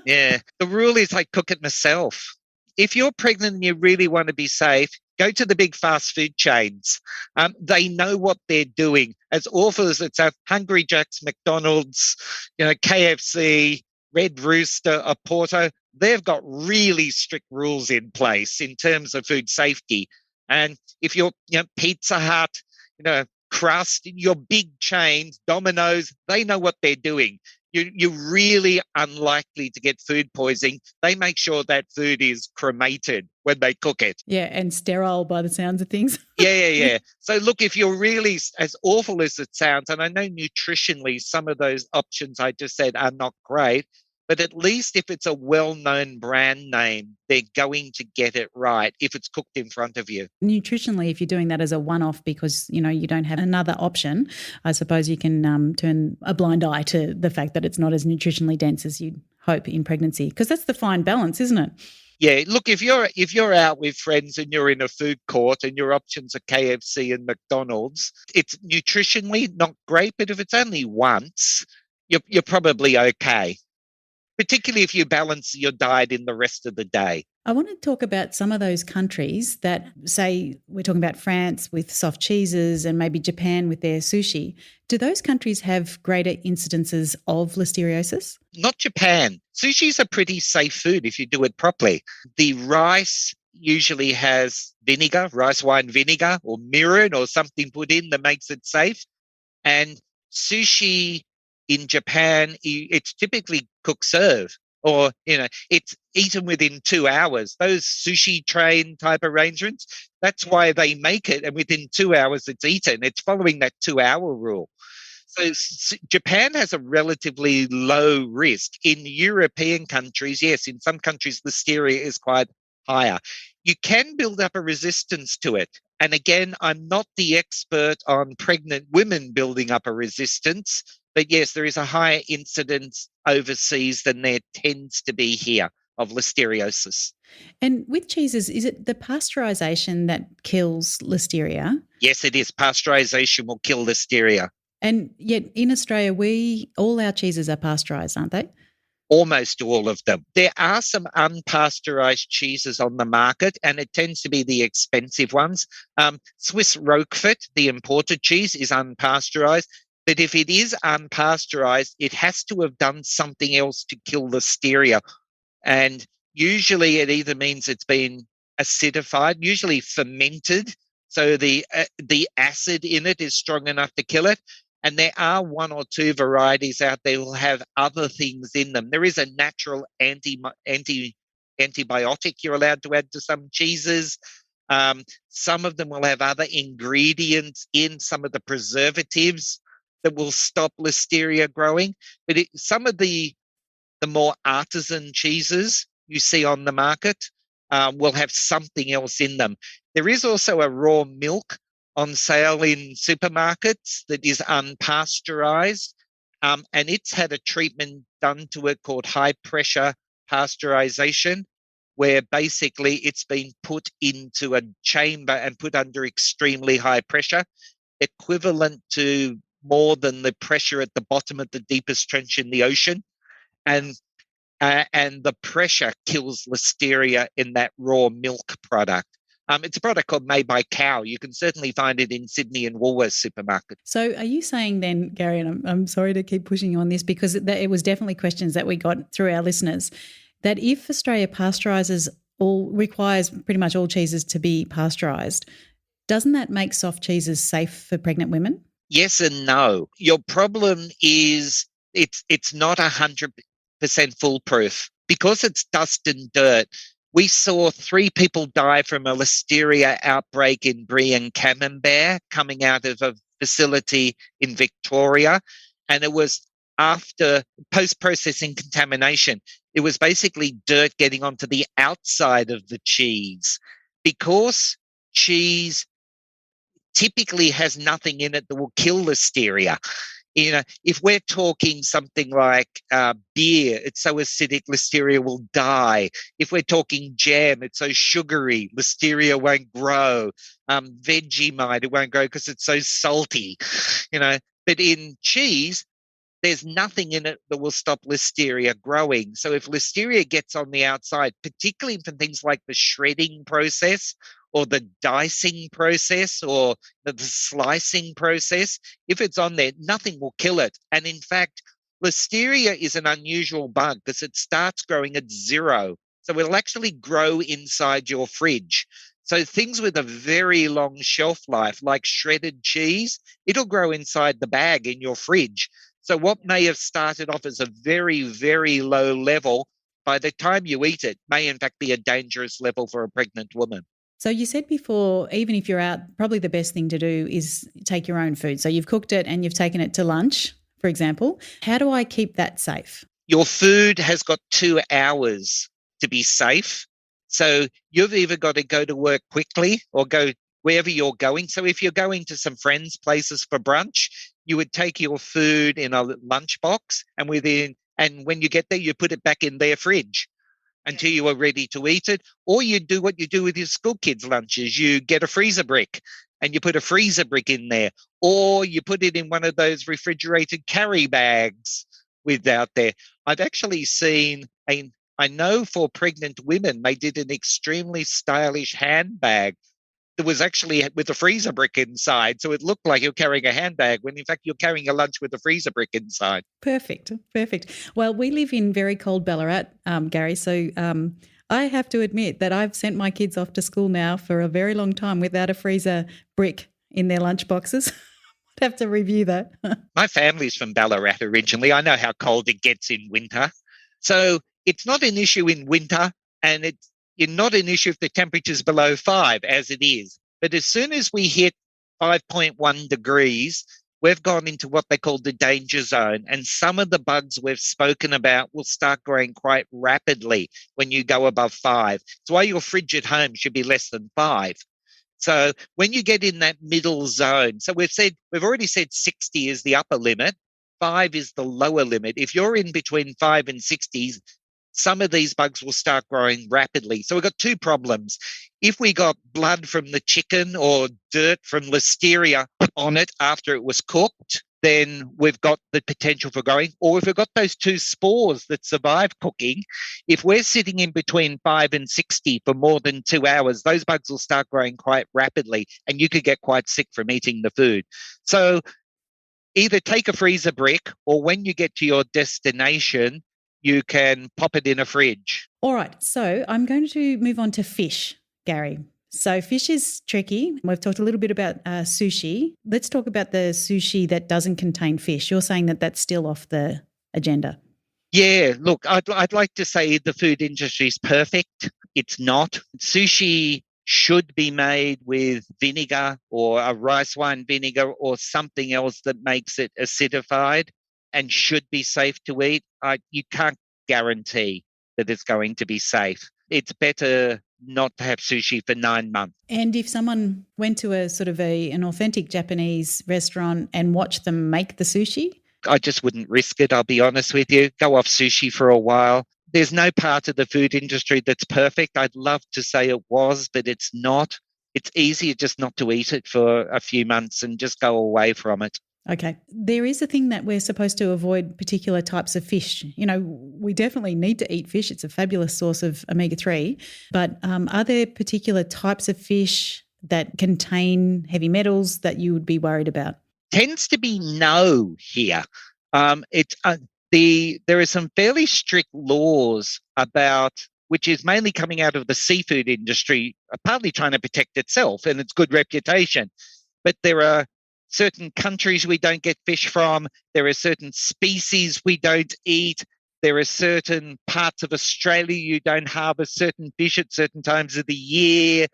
Yeah. The rule is I cook it myself. If you're pregnant and you really want to be safe, go to the big fast food chains. They know what they're doing. As awful as it's Hungry Jack's, McDonald's, KFC, Red Rooster, or Porto, they've got really strict rules in place in terms of food safety. And if you're, Pizza Hut, Crust, your big chains, Domino's, they know what they're doing. You're really unlikely to get food poisoning. They make sure that food is cremated when they cook it. Yeah, and sterile by the sounds of things. Yeah. So look, if you're really, as awful as it sounds, and I know nutritionally some of those options I just said are not great, but at least if it's a well-known brand name, they're going to get it right if it's cooked in front of you. Nutritionally, if you're doing that as a one-off because, you don't have another option, I suppose you can turn a blind eye to the fact that it's not as nutritionally dense as you'd hope in pregnancy, because that's the fine balance, isn't it? Yeah, look, if you're out with friends and you're in a food court and your options are KFC and McDonald's, it's nutritionally not great, but if it's only once, you're probably okay. Particularly if you balance your diet in the rest of the day. I want to talk about some of those countries that, say, we're talking about France with soft cheeses and maybe Japan with their sushi. Do those countries have greater incidences of listeriosis? Not Japan. Sushi's a pretty safe food if you do it properly. The rice usually has vinegar, rice wine vinegar, or mirin or something put in that makes it safe. And sushi in Japan, it's typically cook serve, or, it's eaten within 2 hours. Those sushi train type arrangements, that's why they make it. And within 2 hours, it's eaten. It's following that 2-hour rule. So Japan has a relatively low risk. In European countries, yes, in some countries, listeria is quite higher. You can build up a resistance to it. And again, I'm not the expert on pregnant women building up a resistance, but yes, there is a higher incidence overseas than there tends to be here of listeriosis. And with cheeses, is it the pasteurisation that kills listeria? Yes, it is. Pasteurisation will kill listeria. And yet in Australia, all our cheeses are pasteurised, aren't they? Almost all of them. There are some unpasteurized cheeses on the market, and it tends to be the expensive ones. Swiss Roquefort, the imported cheese, is unpasteurized. But if it is unpasteurized, it has to have done something else to kill Listeria. And usually it either means it's been acidified, usually fermented, so the acid in it is strong enough to kill it. And there are one or two varieties out there that will have other things in them. There is a natural antibiotic you're allowed to add to some cheeses. Some of them will have other ingredients in some of the preservatives that will stop Listeria growing. But some of the more artisan cheeses you see on the market will have something else in them. There is also a raw milk on sale in supermarkets that is unpasteurized, and it's had a treatment done to it called high pressure pasteurization, where basically it's been put into a chamber and put under extremely high pressure, equivalent to more than the pressure at the bottom of the deepest trench in the ocean. And the pressure kills Listeria in that raw milk product. It's a product called Made by Cow. You can certainly find it in Sydney and Woolworths supermarkets. So are you saying then, Gary, and I'm sorry to keep pushing you on this because it was definitely questions that we got through our listeners, that if Australia requires pretty much all cheeses to be pasteurised, doesn't that make soft cheeses safe for pregnant women? Yes and no. Your problem is it's not 100% foolproof. Because it's dust and dirt, we saw 3 people die from a Listeria outbreak in Brie and Camembert coming out of a facility in Victoria. And it was after post-processing contamination. It was basically dirt getting onto the outside of the cheese. Because cheese typically has nothing in it that will kill Listeria. If we're talking something like beer, it's so acidic, Listeria will die. If we're talking jam, it's so sugary, Listeria won't grow. Vegemite, it won't grow because it's so salty. But in cheese, there's nothing in it that will stop Listeria growing. So if Listeria gets on the outside, particularly for things like the shredding process or the dicing process or the slicing process, if it's on there, nothing will kill it. And in fact, Listeria is an unusual bug because it starts growing at 0. So it'll actually grow inside your fridge. So things with a very long shelf life, like shredded cheese, it'll grow inside the bag in your fridge. So what may have started off as a very, very low level, by the time you eat it, may in fact be a dangerous level for a pregnant woman. So you said before, even if you're out, probably the best thing to do is take your own food. So you've cooked it and you've taken it to lunch, for example. How do I keep that safe? Your food has got 2 hours to be safe. So you've either got to go to work quickly or go wherever you're going. So if you're going to some friends' places for brunch, you would take your food in a lunchbox and when you get there, you put it back in their fridge until you are ready to eat it. Or you do what you do with your school kids' lunches. You get a freezer brick and you put a freezer brick in there, or you put it in one of those refrigerated carry bags out there. I've actually seen, I know for pregnant women, they did an extremely stylish handbag that was actually with a freezer brick inside. So it looked like you're carrying a handbag when in fact you're carrying a lunch with a freezer brick inside. Perfect. Well, we live in very cold Ballarat, Gary. So I have to admit that I've sent my kids off to school now for a very long time without a freezer brick in their lunch boxes. I'd have to review that. My family's from Ballarat originally. I know how cold it gets in winter. So it's not an issue in winter, and it's not an issue if the temperature's below 5, as it is. But as soon as we hit 5.1 degrees, we've gone into what they call the danger zone. And some of the bugs we've spoken about will start growing quite rapidly when you go above 5. That's why your fridge at home should be less than 5. So when you get in that middle zone, so we've already said 60 is the upper limit, 5 is the lower limit. If you're in between 5 and 60, some of these bugs will start growing rapidly. So we've got 2 problems. If we got blood from the chicken or dirt from Listeria on it after it was cooked, then we've got the potential for growing. Or if we've got those two spores that survive cooking, if we're sitting in between 5 and 60 for more than 2 hours, those bugs will start growing quite rapidly and you could get quite sick from eating the food. So either take a freezer brick, or when you get to your destination, you can pop it in a fridge. All right. So I'm going to move on to fish, Gary. So fish is tricky. We've talked a little bit about sushi. Let's talk about the sushi that doesn't contain fish. You're saying that that's still off the agenda. Yeah, look, I'd like to say the food industry is perfect. It's not. Sushi should be made with vinegar or a rice wine vinegar or something else that makes it acidified, and should be safe to eat. You can't guarantee that it's going to be safe. It's better not to have sushi for 9 months. And if someone went to a sort of an authentic Japanese restaurant and watched them make the sushi? I just wouldn't risk it, I'll be honest with you. Go off sushi for a while. There's no part of the food industry that's perfect. I'd love to say it was, but it's not. It's easier just not to eat it for a few months and just go away from it. Okay. There is a thing that we're supposed to avoid particular types of fish. You know, we definitely need to eat fish. It's a fabulous source of omega-3. But are there particular types of fish that contain heavy metals that you would be worried about? Tends to be no here. There are some fairly strict laws about, which is mainly coming out of the seafood industry, partly trying to protect itself and its good reputation. But there are certain countries we don't get fish from. There are certain species we don't eat. There are certain parts of Australia you don't harvest certain fish at certain times of the year.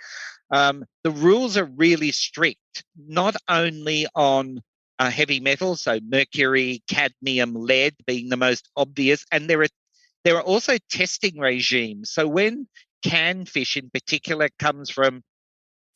The rules are really strict, not only on heavy metals, so mercury, cadmium, lead being the most obvious, and there are also testing regimes. So when canned fish in particular comes from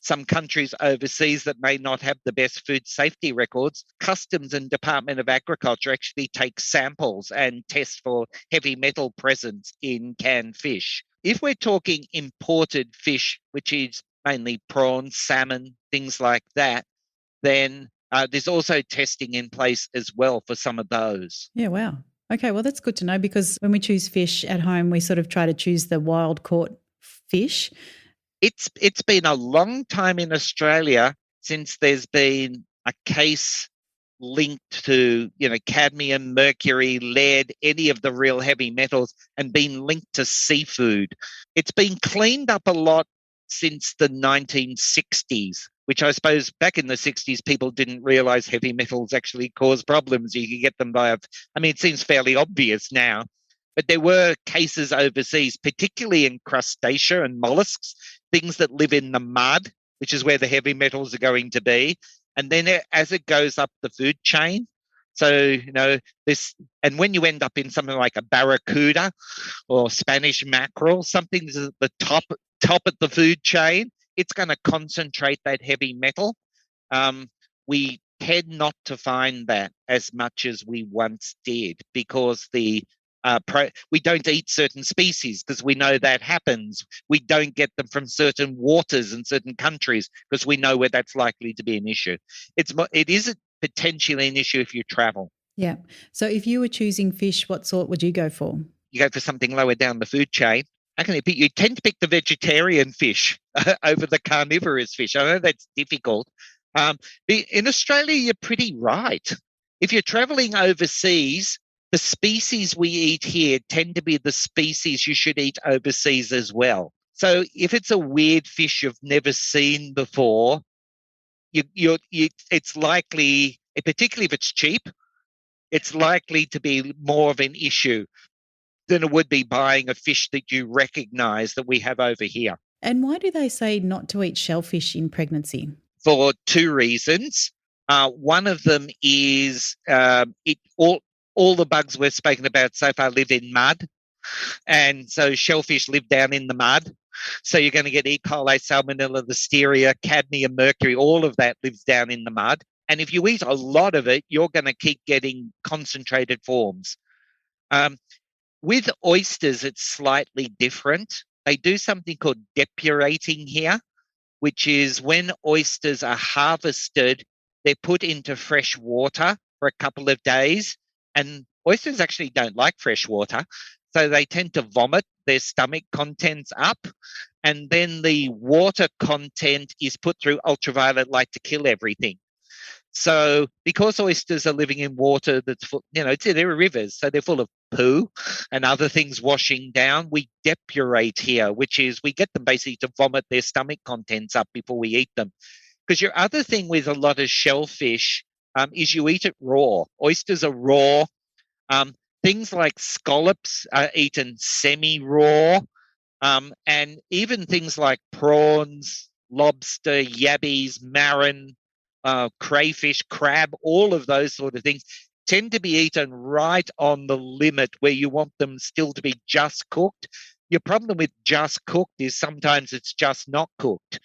some countries overseas that may not have the best food safety records, Customs and Department of Agriculture actually take samples and test for heavy metal presence in canned fish. If we're talking imported fish, which is mainly prawns, salmon, things like that, then there's also testing in place as well for some of those. Yeah, wow. Okay, well, that's good to know, because when we choose fish at home, we sort of try to choose the wild caught fish. It's been a long time in Australia since there's been a case linked to, cadmium, mercury, lead, any of the real heavy metals, and been linked to seafood. It's been cleaned up a lot since the 1960s, which I suppose back in the 60s, people didn't realize heavy metals actually cause problems. You could get them it seems fairly obvious now. But there were cases overseas, particularly in crustacea and mollusks, things that live in the mud, which is where the heavy metals are going to be. And then as it goes up the food chain, so, and when you end up in something like a barracuda or Spanish mackerel, something that's at the top of the food chain, it's going to concentrate that heavy metal. We tend not to find that as much as we once did, because we don't eat certain species because we know that happens. We don't get them from certain waters in certain countries because we know where that's likely to be an issue. It is potentially an issue if you travel. Yeah. So if you were choosing fish, what sort would you go for? You go for something lower down the food chain. You tend to pick the vegetarian fish over the carnivorous fish. I know that's difficult. In Australia, you're pretty right. If you're traveling overseas, the species we eat here tend to be the species you should eat overseas as well. So if it's a weird fish you've never seen before, it's likely, particularly if it's cheap, it's likely to be more of an issue than it would be buying a fish that you recognize that we have over here. And why do they say not to eat shellfish in pregnancy? For two reasons. One of them is all the bugs we've spoken about so far live in mud. And so shellfish live down in the mud. So you're going to get E. coli, salmonella, listeria, cadmium, mercury, all of that lives down in the mud. And if you eat a lot of it, you're going to keep getting concentrated forms. With oysters, it's slightly different. They do something called depurating here, which is when oysters are harvested, they're put into fresh water for a couple of days. And oysters actually don't like fresh water, so they tend to vomit their stomach contents up. And then the water content is put through ultraviolet light to kill everything. So because oysters are living in water that's full, they're rivers, so they're full of poo and other things washing down, we depurate here, which is we get them basically to vomit their stomach contents up before we eat them. Because your other thing with a lot of shellfish is you eat it raw. Oysters are raw. Things like scallops are eaten semi-raw. And even things like prawns, lobster, yabbies, marron, crayfish, crab, all of those sort of things tend to be eaten right on the limit where you want them still to be just cooked. Your problem with just cooked is sometimes it's just not cooked.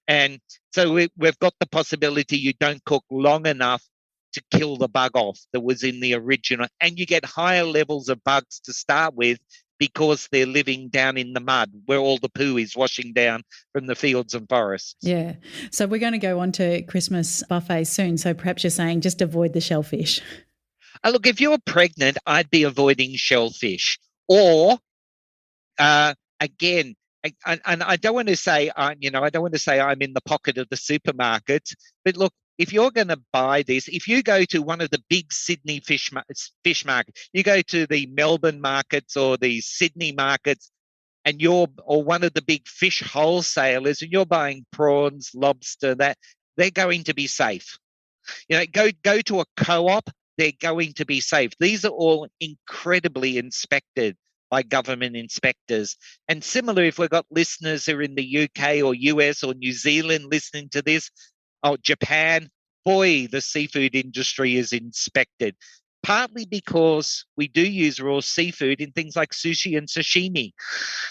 And so we've got the possibility you don't cook long enough to kill the bug off that was in the original. And you get higher levels of bugs to start with because they're living down in the mud where all the poo is washing down from the fields and forests. Yeah. So we're going to go on to Christmas buffets soon. So perhaps you're saying just avoid the shellfish. Look, if you're pregnant, I'd be avoiding shellfish. Or, again, and I don't want to say, I don't want to say I'm in the pocket of the supermarkets, but look, if you're going to buy this, if you go to one of the big Sydney fish markets, you go to the Melbourne markets or the Sydney markets, and or one of the big fish wholesalers, and you're buying prawns, lobster, they're going to be safe. Go to a co-op, they're going to be safe. These are all incredibly inspected by government inspectors. And similar, if we've got listeners who are in the UK or US or New Zealand listening to this, Japan, boy, the seafood industry is inspected, partly because we do use raw seafood in things like sushi and sashimi.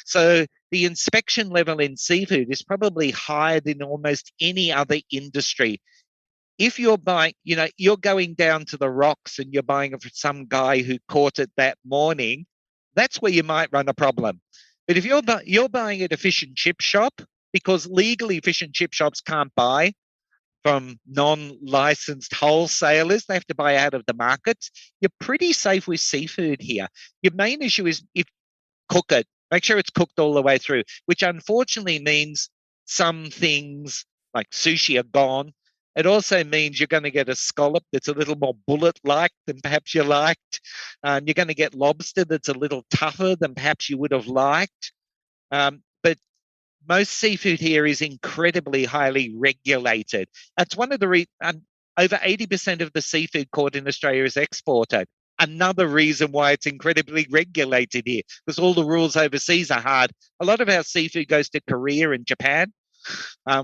So the inspection level in seafood is probably higher than almost any other industry. If you're buying, you're going down to the rocks and you're buying it from some guy who caught it that morning, that's where you might run a problem. But if you're buying at a fish and chip shop, because legally fish and chip shops can't buy from non-licensed wholesalers, they have to buy out of the markets, you're pretty safe with seafood here. Your main issue is if cook it, make sure it's cooked all the way through, which unfortunately means some things like sushi are gone. It also means you're going to get a scallop that's a little more bullet-like than perhaps you liked. You're going to get lobster that's a little tougher than perhaps you would have liked. But most seafood here is incredibly highly regulated. That's one of the over 80% of the seafood caught in Australia is exported. Another reason why it's incredibly regulated here, because all the rules overseas are hard. A lot of our seafood goes to Korea and Japan.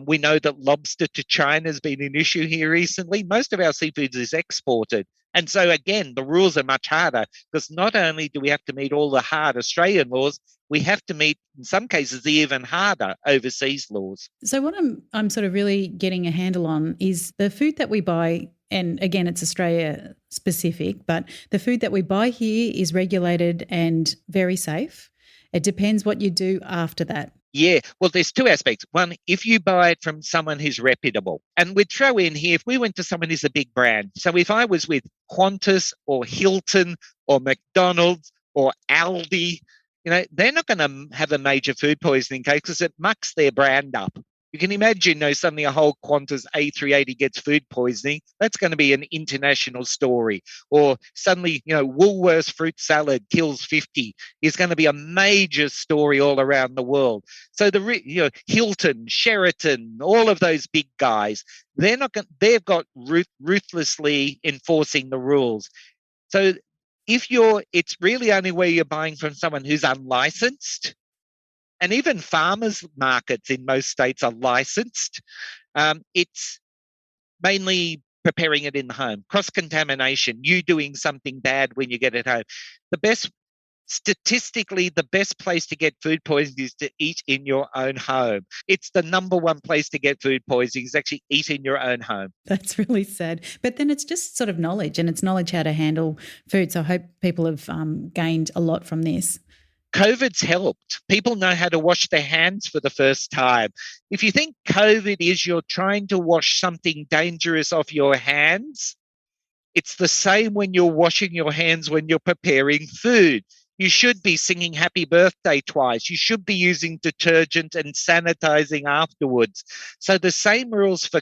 We know that lobster to China has been an issue here recently. Most of our seafood is exported. And so, again, the rules are much harder because not only do we have to meet all the hard Australian laws, we have to meet, in some cases, the even harder overseas laws. So what I'm sort of really getting a handle on is the food that we buy, and again, it's Australia specific, but the food that we buy here is regulated and very safe. It depends what you do after that. Yeah, well, there's two aspects. One, if you buy it from someone who's reputable, and we'd throw in here, if we went to someone who's a big brand, so if I was with Qantas or Hilton or McDonald's or Aldi, they're not going to have a major food poisoning case because it mucks their brand up. You can imagine, suddenly a whole Qantas A380 gets food poisoning. That's going to be an international story. Or suddenly, Woolworths fruit salad kills 50 is going to be a major story all around the world. So Hilton, Sheraton, all of those big guys, they've got ruthlessly enforcing the rules. So it's really only where you're buying from someone who's unlicensed. And even farmers' markets in most states are licensed. It's mainly preparing it in the home, cross-contamination, you doing something bad when you get it home. Statistically, the best place to get food poisoning is to eat in your own home. It's the number one place to get food poisoning is actually eat in your own home. That's really sad. But then it's just sort of knowledge, and it's knowledge how to handle food. So I hope people have gained a lot from this. COVID's helped. People know how to wash their hands for the first time. If you think COVID is you're trying to wash something dangerous off your hands, It's the same when you're washing your hands when you're preparing food. You should be singing happy birthday twice. You should be using detergent and sanitizing afterwards. So the same rules for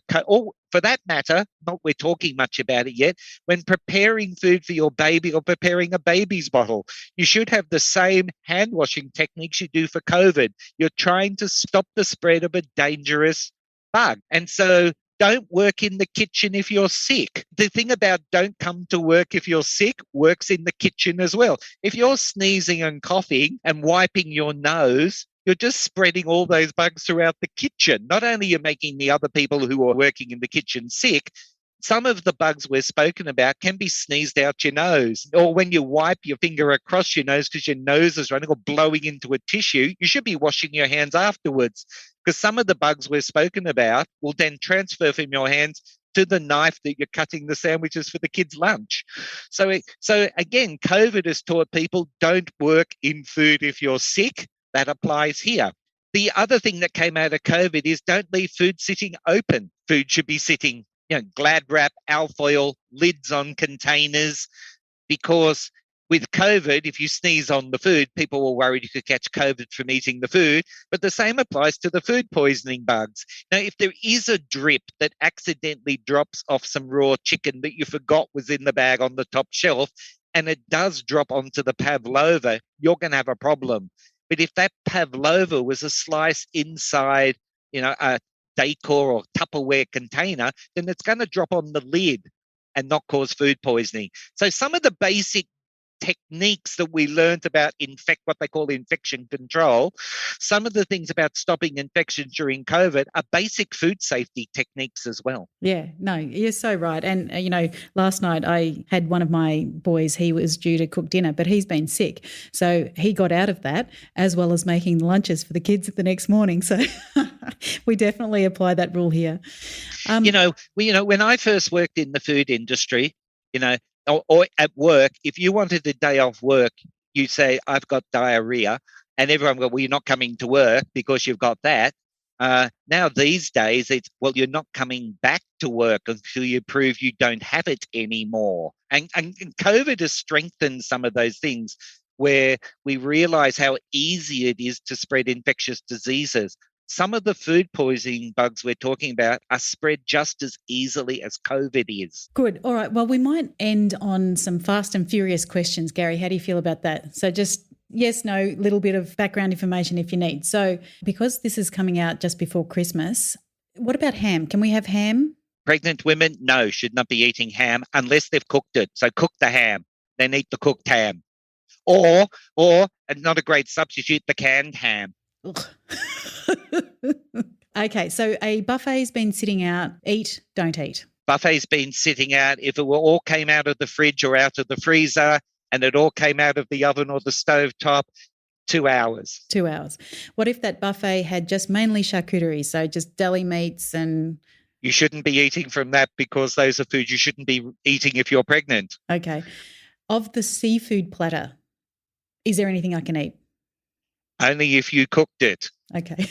that matter, not we're talking much about it yet, when preparing food for your baby or preparing a baby's bottle, you should have the same hand washing techniques you do for COVID. You're trying to stop the spread of a dangerous bug. And so don't work in the kitchen if you're sick. The thing about don't come to work if you're sick works in the kitchen as well. If you're sneezing and coughing and wiping your nose, you're just spreading all those bugs throughout the kitchen. Not only are you making the other people who are working in the kitchen sick, some of the bugs we're spoken about can be sneezed out your nose. Or when you wipe your finger across your nose because your nose is running or blowing into a tissue, you should be washing your hands afterwards, because some of the bugs we're spoken about will then transfer from your hands to the knife that you're cutting the sandwiches for the kids' lunch. So again, COVID has taught people don't work in food if you're sick. That applies here. The other thing that came out of COVID is don't leave food sitting open. Food should be sitting, Glad wrap, alfoil, lids on containers, because with COVID, if you sneeze on the food, people were worried you could catch COVID from eating the food. But the same applies to the food poisoning bugs. Now, if there is a drip that accidentally drops off some raw chicken that you forgot was in the bag on the top shelf, and it does drop onto the pavlova, you're going to have a problem. But if that pavlova was a slice inside, a decor or Tupperware container, then it's going to drop on the lid and not cause food poisoning. So some of the basic techniques that we learned about what they call infection control, some of the things about stopping infections during COVID are basic food safety techniques as well. Yeah, no, you're so right. And, last night I had one of my boys, he was due to cook dinner, but he's been sick. So he got out of that as well as making lunches for the kids the next morning. So we definitely apply that rule here. When I first worked in the food industry, or at work, if you wanted a day off work, you say, I've got diarrhea, and everyone go, well, you're not coming to work because you've got that. Now these days, it's, well, you're not coming back to work until you prove you don't have it anymore. And COVID has strengthened some of those things where we realize how easy it is to spread infectious diseases. Some of the food poisoning bugs we're talking about are spread just as easily as COVID is. Good. All right. Well, we might end on some fast and furious questions. Gary, how do you feel about that? So just yes, no, little bit of background information if you need. So because this is coming out just before Christmas, what about ham? Can we have ham? Pregnant women, no, should not be eating ham unless they've cooked it. So cook the ham, then eat the cooked ham. Or, and not a great substitute, the canned ham. Okay, so a buffet's been sitting out. Eat, don't eat. Buffet's been sitting out. If it all came out of the fridge or out of the freezer and it all came out of the oven or the stove top, 2 hours. 2 hours. What if that buffet had just mainly charcuterie, so just deli meats and... You shouldn't be eating from that because those are foods you shouldn't be eating if you're pregnant. Okay. Of the seafood platter, is there anything I can eat? Only if you cooked it. Okay.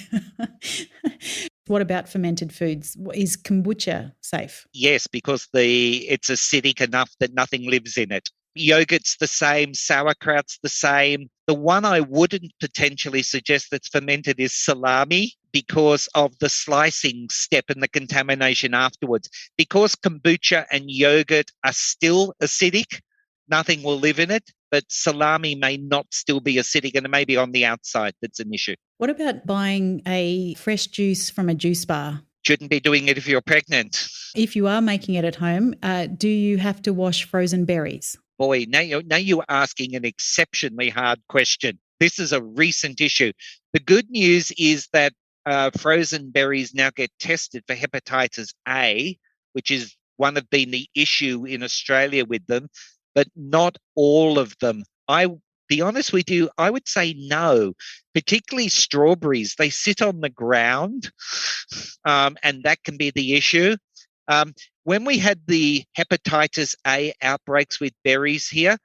What about fermented foods? Is kombucha safe? Yes, because it's acidic enough that nothing lives in it. Yogurt's the same, sauerkraut's the same. The one I wouldn't potentially suggest that's fermented is salami because of the slicing step and the contamination afterwards. Because kombucha and yogurt are still acidic, nothing will live in it, but salami may not still be acidic and it may be on the outside that's an issue. What about buying a fresh juice from a juice bar? Shouldn't be doing it if you're pregnant. If you are making it at home, do you have to wash frozen berries? Boy, now you're asking an exceptionally hard question. This is a recent issue. The good news is that frozen berries now get tested for hepatitis A, which is been the issue in Australia with them, but not all of them. Be honest with you, I would say no, particularly strawberries. They sit on the ground, and that can be the issue. When we had the hepatitis A outbreaks with berries here,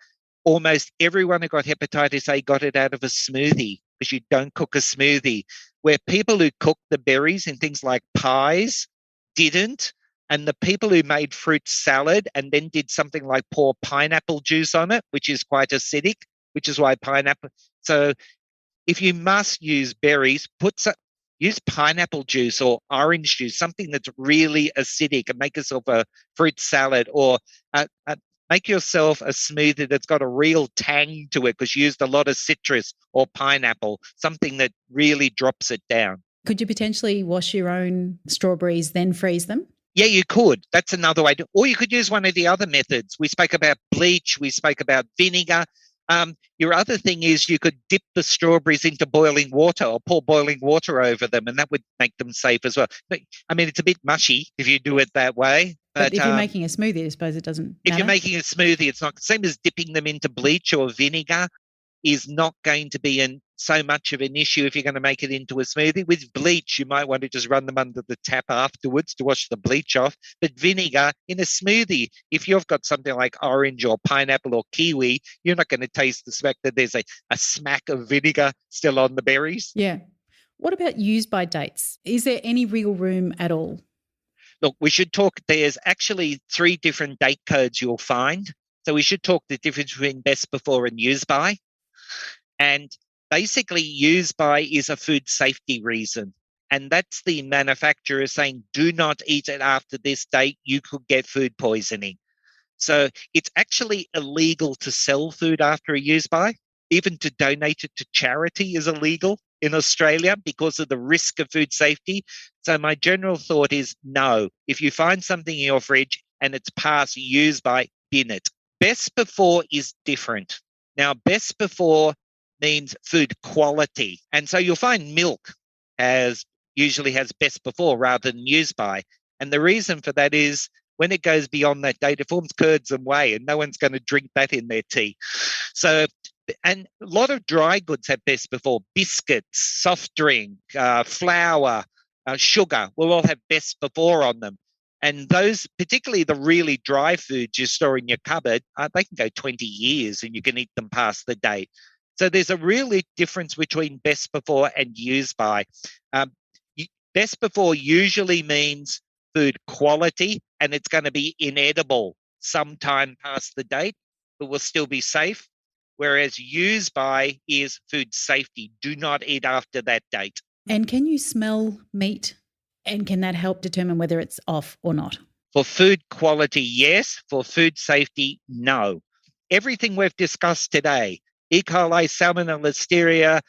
almost everyone who got hepatitis A got it out of a smoothie because you don't cook a smoothie. Where people who cook the berries in things like pies didn't, And the people who made fruit salad and then did something like pour pineapple juice on it, which is quite acidic, which is why pineapple. So if you must use berries, use pineapple juice or orange juice, something that's really acidic, and make yourself a fruit salad, or make yourself a smoothie that's got a real tang to it because you used a lot of citrus or pineapple, something that really drops it down. Could you potentially wash your own strawberries, then freeze them? Yeah, you could. That's another way. Or you could use one of the other methods. We spoke about bleach. We spoke about vinegar. Your other thing is you could dip the strawberries into boiling water or pour boiling water over them, and that would make them safe as well. But, I mean, it's a bit mushy if you do it that way. But if you're making a smoothie, I suppose it doesn't matter. If you're making a smoothie, it's not the same as dipping them into bleach or vinegar. Is not going to be so much of an issue if you're going to make it into a smoothie. With bleach, you might want to just run them under the tap afterwards to wash the bleach off. But vinegar in a smoothie, if you've got something like orange or pineapple or kiwi, you're not going to taste the fact that there's a smack of vinegar still on the berries. Yeah. What about use by dates? Is there any wiggle room at all? Look, we should talk. There's actually 3 different date codes you'll find. So we should talk the difference between best before and use by. And basically, use by is a food safety reason. And that's the manufacturer saying, do not eat it after this date. You could get food poisoning. So it's actually illegal to sell food after a use by. Even to donate it to charity is illegal in Australia because of the risk of food safety. So my general thought is no. If you find something in your fridge and it's past use by, bin it. Best before is different. Now, best before means food quality. And so you'll find milk usually has best before rather than use by. And the reason for that is when it goes beyond that date, it forms curds and whey, and no one's going to drink that in their tea. So, and a lot of dry goods have best before. Biscuits, soft drink, flour, sugar will all have best before on them. And those, particularly the really dry foods you store in your cupboard, they can go 20 years and you can eat them past the date. So there's a really difference between best before and use by. Best before usually means food quality, and it's going to be inedible sometime past the date, but will still be safe. Whereas use by is food safety. Do not eat after that date. And can you smell meat? And can that help determine whether it's off or not? For food quality, yes. For food safety, no. Everything we've discussed today, E. coli, Salmonella, Listeria,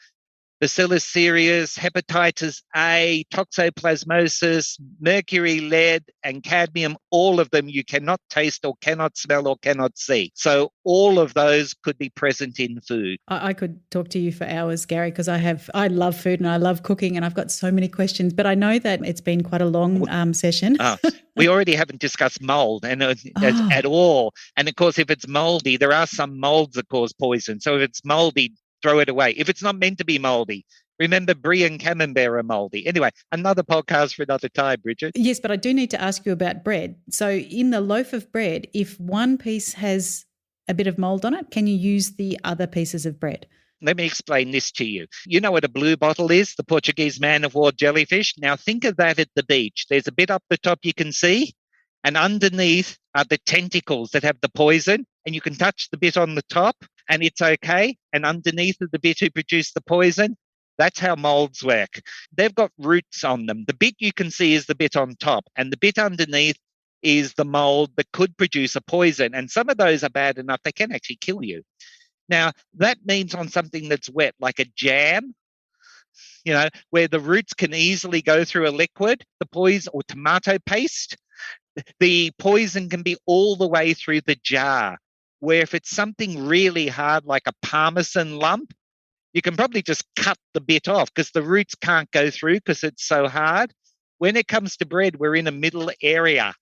Bacillus cereus, hepatitis A, toxoplasmosis, mercury, lead, and cadmium, all of them you cannot taste or cannot smell or cannot see. So all of those could be present in food. I could talk to you for hours, Gary, because I love food and I love cooking and I've got so many questions, but I know that it's been quite a long session. We already haven't discussed mold at all. And of course, if it's moldy, there are some molds that cause poison. So if it's moldy, throw it away. If it's not meant to be moldy, remember brie and camembert are moldy. Anyway, another podcast for another time, Brigid. Yes, but I do need to ask you about bread. So in the loaf of bread, if one piece has a bit of mold on it, can you use the other pieces of bread? Let me explain this to you. You know what a blue bottle is, the Portuguese man-of-war jellyfish? Now think of that at the beach. There's a bit up the top you can see, and underneath are the tentacles that have the poison, and you can touch the bit on the top and it's okay. And underneath are the bit who produce the poison. That's how molds work. They've got roots on them. The bit you can see is the bit on top, and the bit underneath is the mold that could produce a poison. And some of those are bad enough, they can actually kill you. Now, that means on something that's wet, like a jam, where the roots can easily go through a liquid, the poison, or tomato paste, the poison can be all the way through the jar. Where if it's something really hard, like a parmesan lump, you can probably just cut the bit off because the roots can't go through because it's so hard. When it comes to bread, we're in a middle area.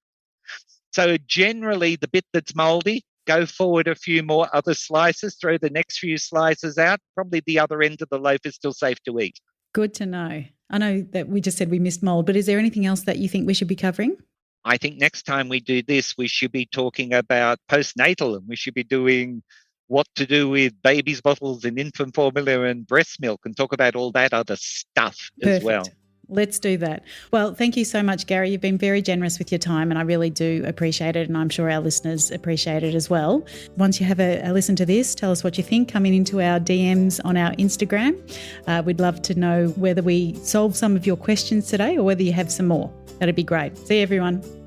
So generally, the bit that's moldy, go forward a few more other slices, throw the next few slices out. Probably the other end of the loaf is still safe to eat. Good to know. I know that we just said we missed mold, but is there anything else that you think we should be covering? I think next time we do this, we should be talking about postnatal, and we should be doing what to do with babies' bottles and infant formula and breast milk, and talk about all that other stuff as well. Let's do that. Well, thank you so much, Gary. You've been very generous with your time and I really do appreciate it, and I'm sure our listeners appreciate it as well. Once you have a listen to this, tell us what you think coming into our DMs on our Instagram. We'd love to know whether we solved some of your questions today or whether you have some more. That'd be great. See you, everyone.